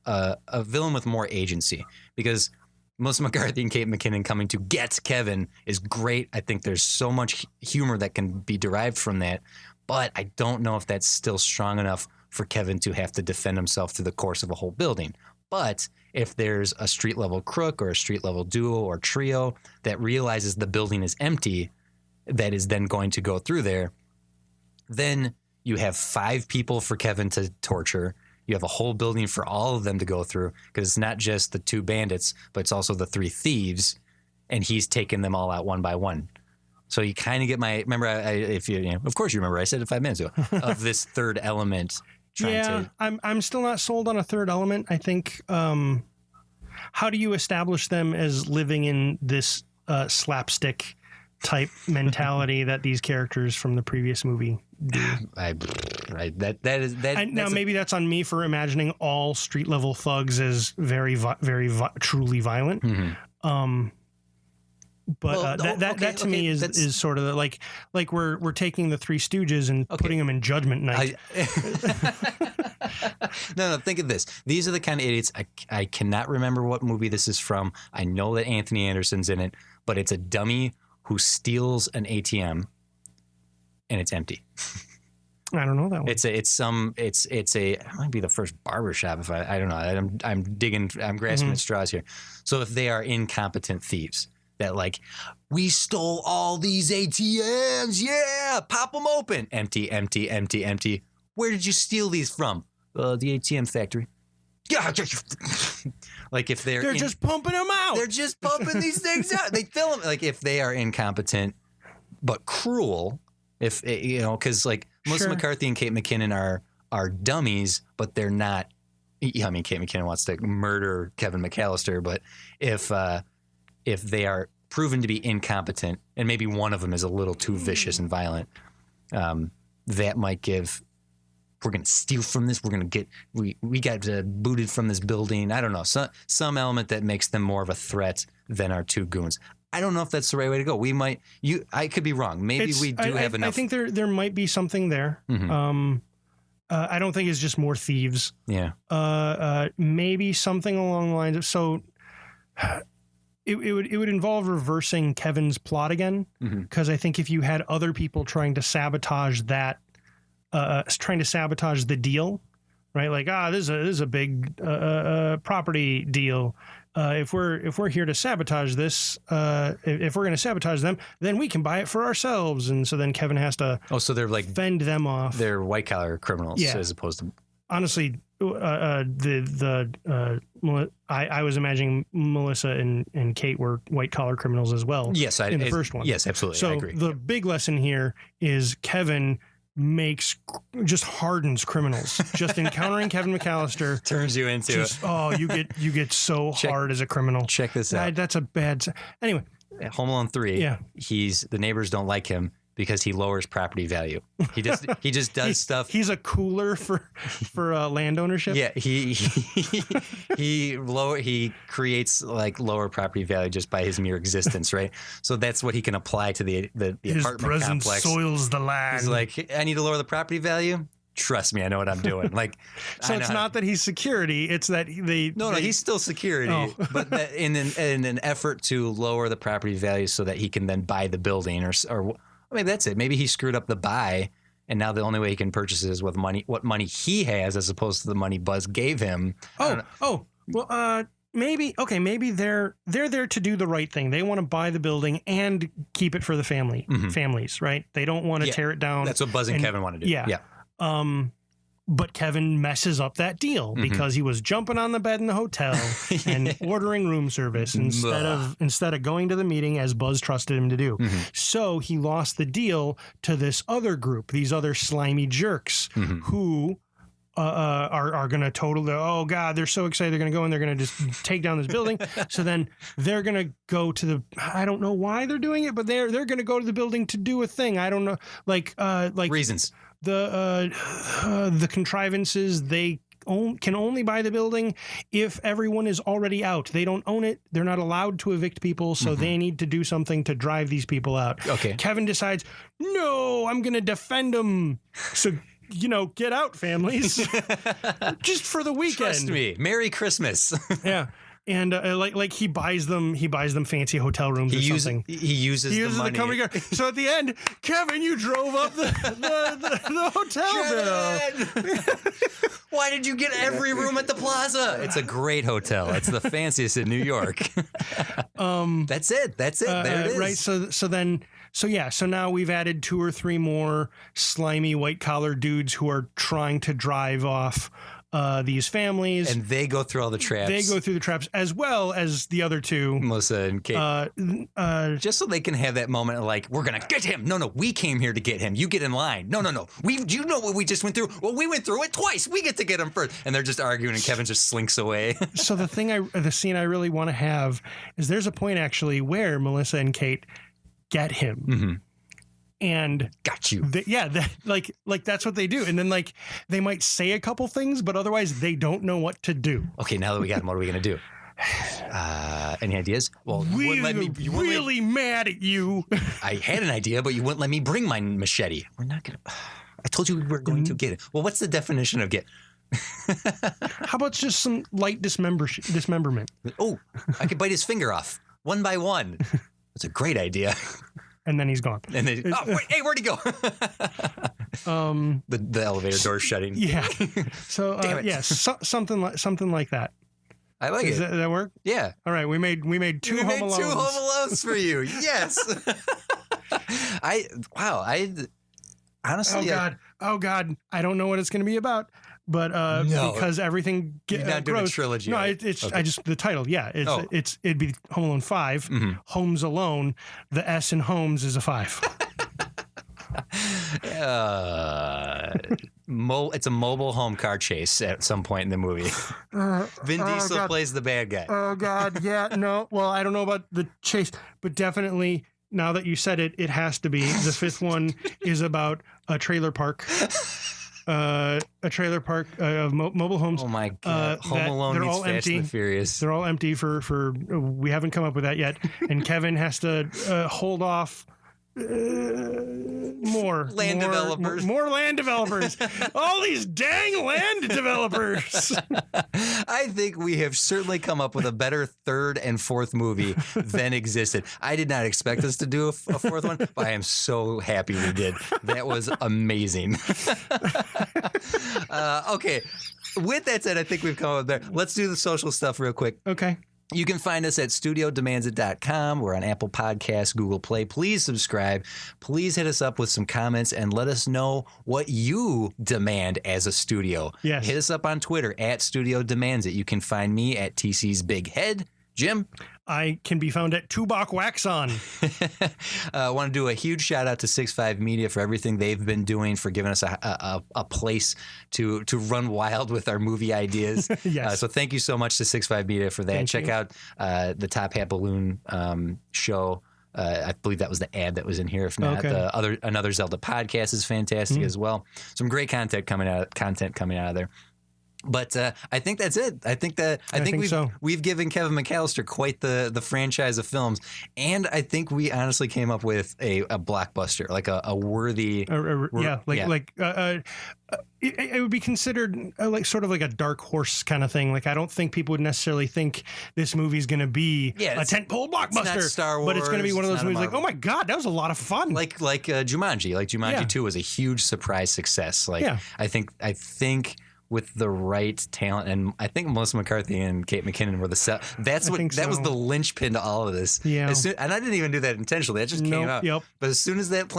a villain with more agency, because Melissa McCarthy and Kate McKinnon coming to get Kevin is great. I think there's so much humor that can be derived from that. But I don't know if that's still strong enough for Kevin to have to defend himself through the course of a whole building. But if there's a street level crook or a street level duo or trio that realizes the building is empty, that is then going to go through there, then you have 5 people for Kevin to torture. You have a whole building for all of them to go through, because it's not just the 2 bandits, but it's also the 3 thieves, and he's taken them all out one by one. So you kind of get my remember. Of course you remember. I said it 5 minutes ago of this third element. I'm still not sold on a third element. I think. How do you establish them as living in this slapstick type mentality that these characters from the previous movie do? Maybe that's on me for imagining all street level thugs as very truly violent. Mm-hmm. That to me is sort of like we're taking the Three Stooges and putting them in Judgment Night. No, think of this. These are the kind of idiots. I cannot remember what movie this is from. I know that Anthony Anderson's in it, but it's a dummy who steals an ATM and it's empty. I don't know that one. It might be the first barbershop. If I don't know. I'm grasping at straws here. So if they are incompetent thieves. That like, we stole all these ATMs, yeah, pop them open. Empty, empty, empty, empty. Where did you steal these from? The ATM factory. Yeah, like if they're just pumping them out. They're just pumping these things out. They fill them. Like if they are incompetent but cruel, because like Melissa McCarthy and Kate McKinnon are dummies, but they're not. Yeah, I mean, Kate McKinnon wants to murder Kevin McAllister, but if they are proven to be incompetent, and maybe one of them is a little too vicious and violent, that might give, we're going to steal from this, we're going to get, we got booted from this building. I don't know, some element that makes them more of a threat than our two goons. I don't know if that's the right way to go. I could be wrong. Maybe we do have enough. I think there might be something there. Mm-hmm. I don't think it's just more thieves. Yeah. Maybe something along the lines of, so it would involve reversing Kevin's plot again, because I think if you had other people trying to sabotage that, trying to sabotage the deal, right? Like, this is a big property deal. If we're here to sabotage this, if we're going to sabotage them, then we can buy it for ourselves. And so then Kevin has to so they're like fend them off. They're white collar criminals, as opposed to, honestly. I was imagining Melissa and Kate were white collar criminals as well. Yes, in the first one. Yes, absolutely. So I agree. The big lesson here is Kevin just hardens criminals. Just encountering Kevin McAllister turns you into you get so hard as a criminal. Check this out. That's a bad. Anyway, Home Alone 3. Yeah, the neighbors don't like him because he lowers property value. He just does stuff. He's a cooler for land ownership. Yeah, he creates like lower property value just by his mere existence, right? So that's what he can apply to the his apartment presence complex. Soils the land. He's like, I need to lower the property value. Trust me, I know what I'm doing. Like, so it's not that he's security; it's that he's still security, but that in an effort to lower the property value so that he can then buy the building, or maybe that's it. Maybe he screwed up the buy, and now the only way he can purchase it is with what money he has, as opposed to the money Buzz gave him. Maybe they're there to do the right thing. They want to buy the building and keep it for the families, right? They don't want to tear it down. That's what Buzz and Kevin want to do. Yeah. But Kevin messes up that deal because he was jumping on the bed in the hotel and ordering room service instead of going to the meeting as Buzz trusted him to do. So he lost the deal to this other group, these other slimy jerks who are going to oh God, they're so excited. They're going to go and they're going to just take down this building. So then they're going to go to I don't know why they're doing it, but they're going to go to the building to do a thing. I don't know, like reasons. The contrivances, they can only buy the building if everyone is already out. They don't own it. They're not allowed to evict people, so they need to do something to drive these people out. Okay. Kevin decides, no, I'm going to defend them. So, get out, families. Just for the weekend. Trust me. Merry Christmas. Yeah. And like he buys them fancy hotel rooms or something. He uses the money. The company car. So at the end, Kevin, you drove up the hotel bill. Why did you get every room at the Plaza? It's a great hotel. It's the fanciest in New York. That's it. There it is. Right. So now we've added 2 or 3 more slimy white collar dudes who are trying to drive off these families. And they go through all the traps. They go through the traps as well as the other two. Melissa and Kate. Just so they can have that moment of like, we're going to get him. No, we came here to get him. You get in line. No. You know what we just went through? Well, we went through it twice. We get to get him first. And they're just arguing and Kevin just slinks away. So the scene I really want to have is there's a point actually where Melissa and Kate get him. Mm-hmm. And got you. Like that's what they do. And then like they might say a couple things, but otherwise they don't know what to do. Okay, now that we got him, what are we going to do? Any ideas? Well, you wouldn't let me. You wouldn't really mad at you. I had an idea, but you wouldn't let me bring my machete. We're not going to. I told you we were going to get it. Well, what's the definition of get? How about just some light dismemberment? Oh, I could bite his finger off one by one. That's a great idea. And then he's gone. And then, wait, hey, where'd he go? The elevator door's shutting. Yeah. So something like that. I like it. Does that work? Yeah. All right. We made two Home Alones. 2 Home Alones for you. Yes. I honestly. Oh God. I don't know what it's going to be about. But because everything You're not doing a trilogy. No, right? it's okay. I just the title. Yeah, it'd be Home Alone 5. Mm-hmm. Homes Alone. The S in Homes is a 5. It's a mobile home car chase at some point in the movie. Vin Diesel plays the bad guy. Oh God, yeah, no. Well, I don't know about the chase, but definitely now that you said it, it has to be. The fifth one is about a trailer park. A trailer park of mobile homes. Oh my God! Home Alone meets Fast and the Furious. They're all empty for. We haven't come up with that yet, and Kevin has to hold off. More land developers. All these dang land developers. I think we have certainly come up with a better third and fourth movie than existed. I did not expect us to do a fourth one, but I am so happy we did. That was amazing. Okay. With that said, I think we've come up there. Let's do the social stuff real quick. Okay. You can find us at studiodemands.com. We're on Apple Podcasts, Google Play. Please subscribe. Please hit us up with some comments and let us know what you demand as a studio. Yes. Hit us up on Twitter at Studio Demands It. You can find me at TC's Big Head. Jim? I can be found at Tubok Wax On. I want to do a huge shout out to 6.5 Media for everything they've been doing, for giving us a place to run wild with our movie ideas. Yes. So thank you so much to 6.5 Media for that. Check out the Top Hat Balloon show. I believe that was the ad that was in here. If not, Another Zelda podcast is fantastic as well. Some great content coming out of there. But I think that's it. I think we've given Kevin McAllister quite the franchise of films, and I think we honestly came up with a blockbuster, like a worthy. It would be considered like sort of like a dark horse kind of thing. Like I don't think people would necessarily think this movie's going to be a tentpole blockbuster. It's not Star Wars, but it's going to be one of those movies like, oh my God, that was a lot of fun. Like Jumanji. Like Jumanji 2 was a huge surprise success. Like I think with the right talent, and I think Melissa McCarthy and Kate McKinnon were that was the linchpin to all of this. Yeah. And I didn't even do that intentionally. That just came out. Yep. But as soon as that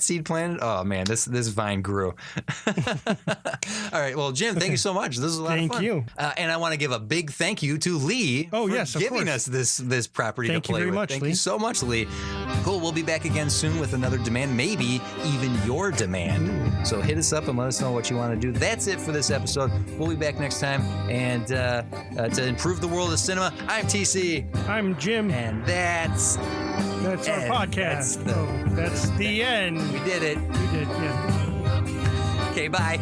seed planted, oh man, this vine grew. All right. Well, Jim, thank you so much. This was a lot of fun. Thank you. And I want to give a big thank you to Lee for giving us this property to play with. Thank you so much, Lee. Cool. We'll be back again soon with another demand, maybe even your demand. Ooh. So hit us up and let us know what you want to do. That's it for this episode. We'll be back next time. And to improve the world of cinema, I'm TC. I'm Jim. And that's our podcast. That's the end. We did it. We did, yeah. Okay, bye.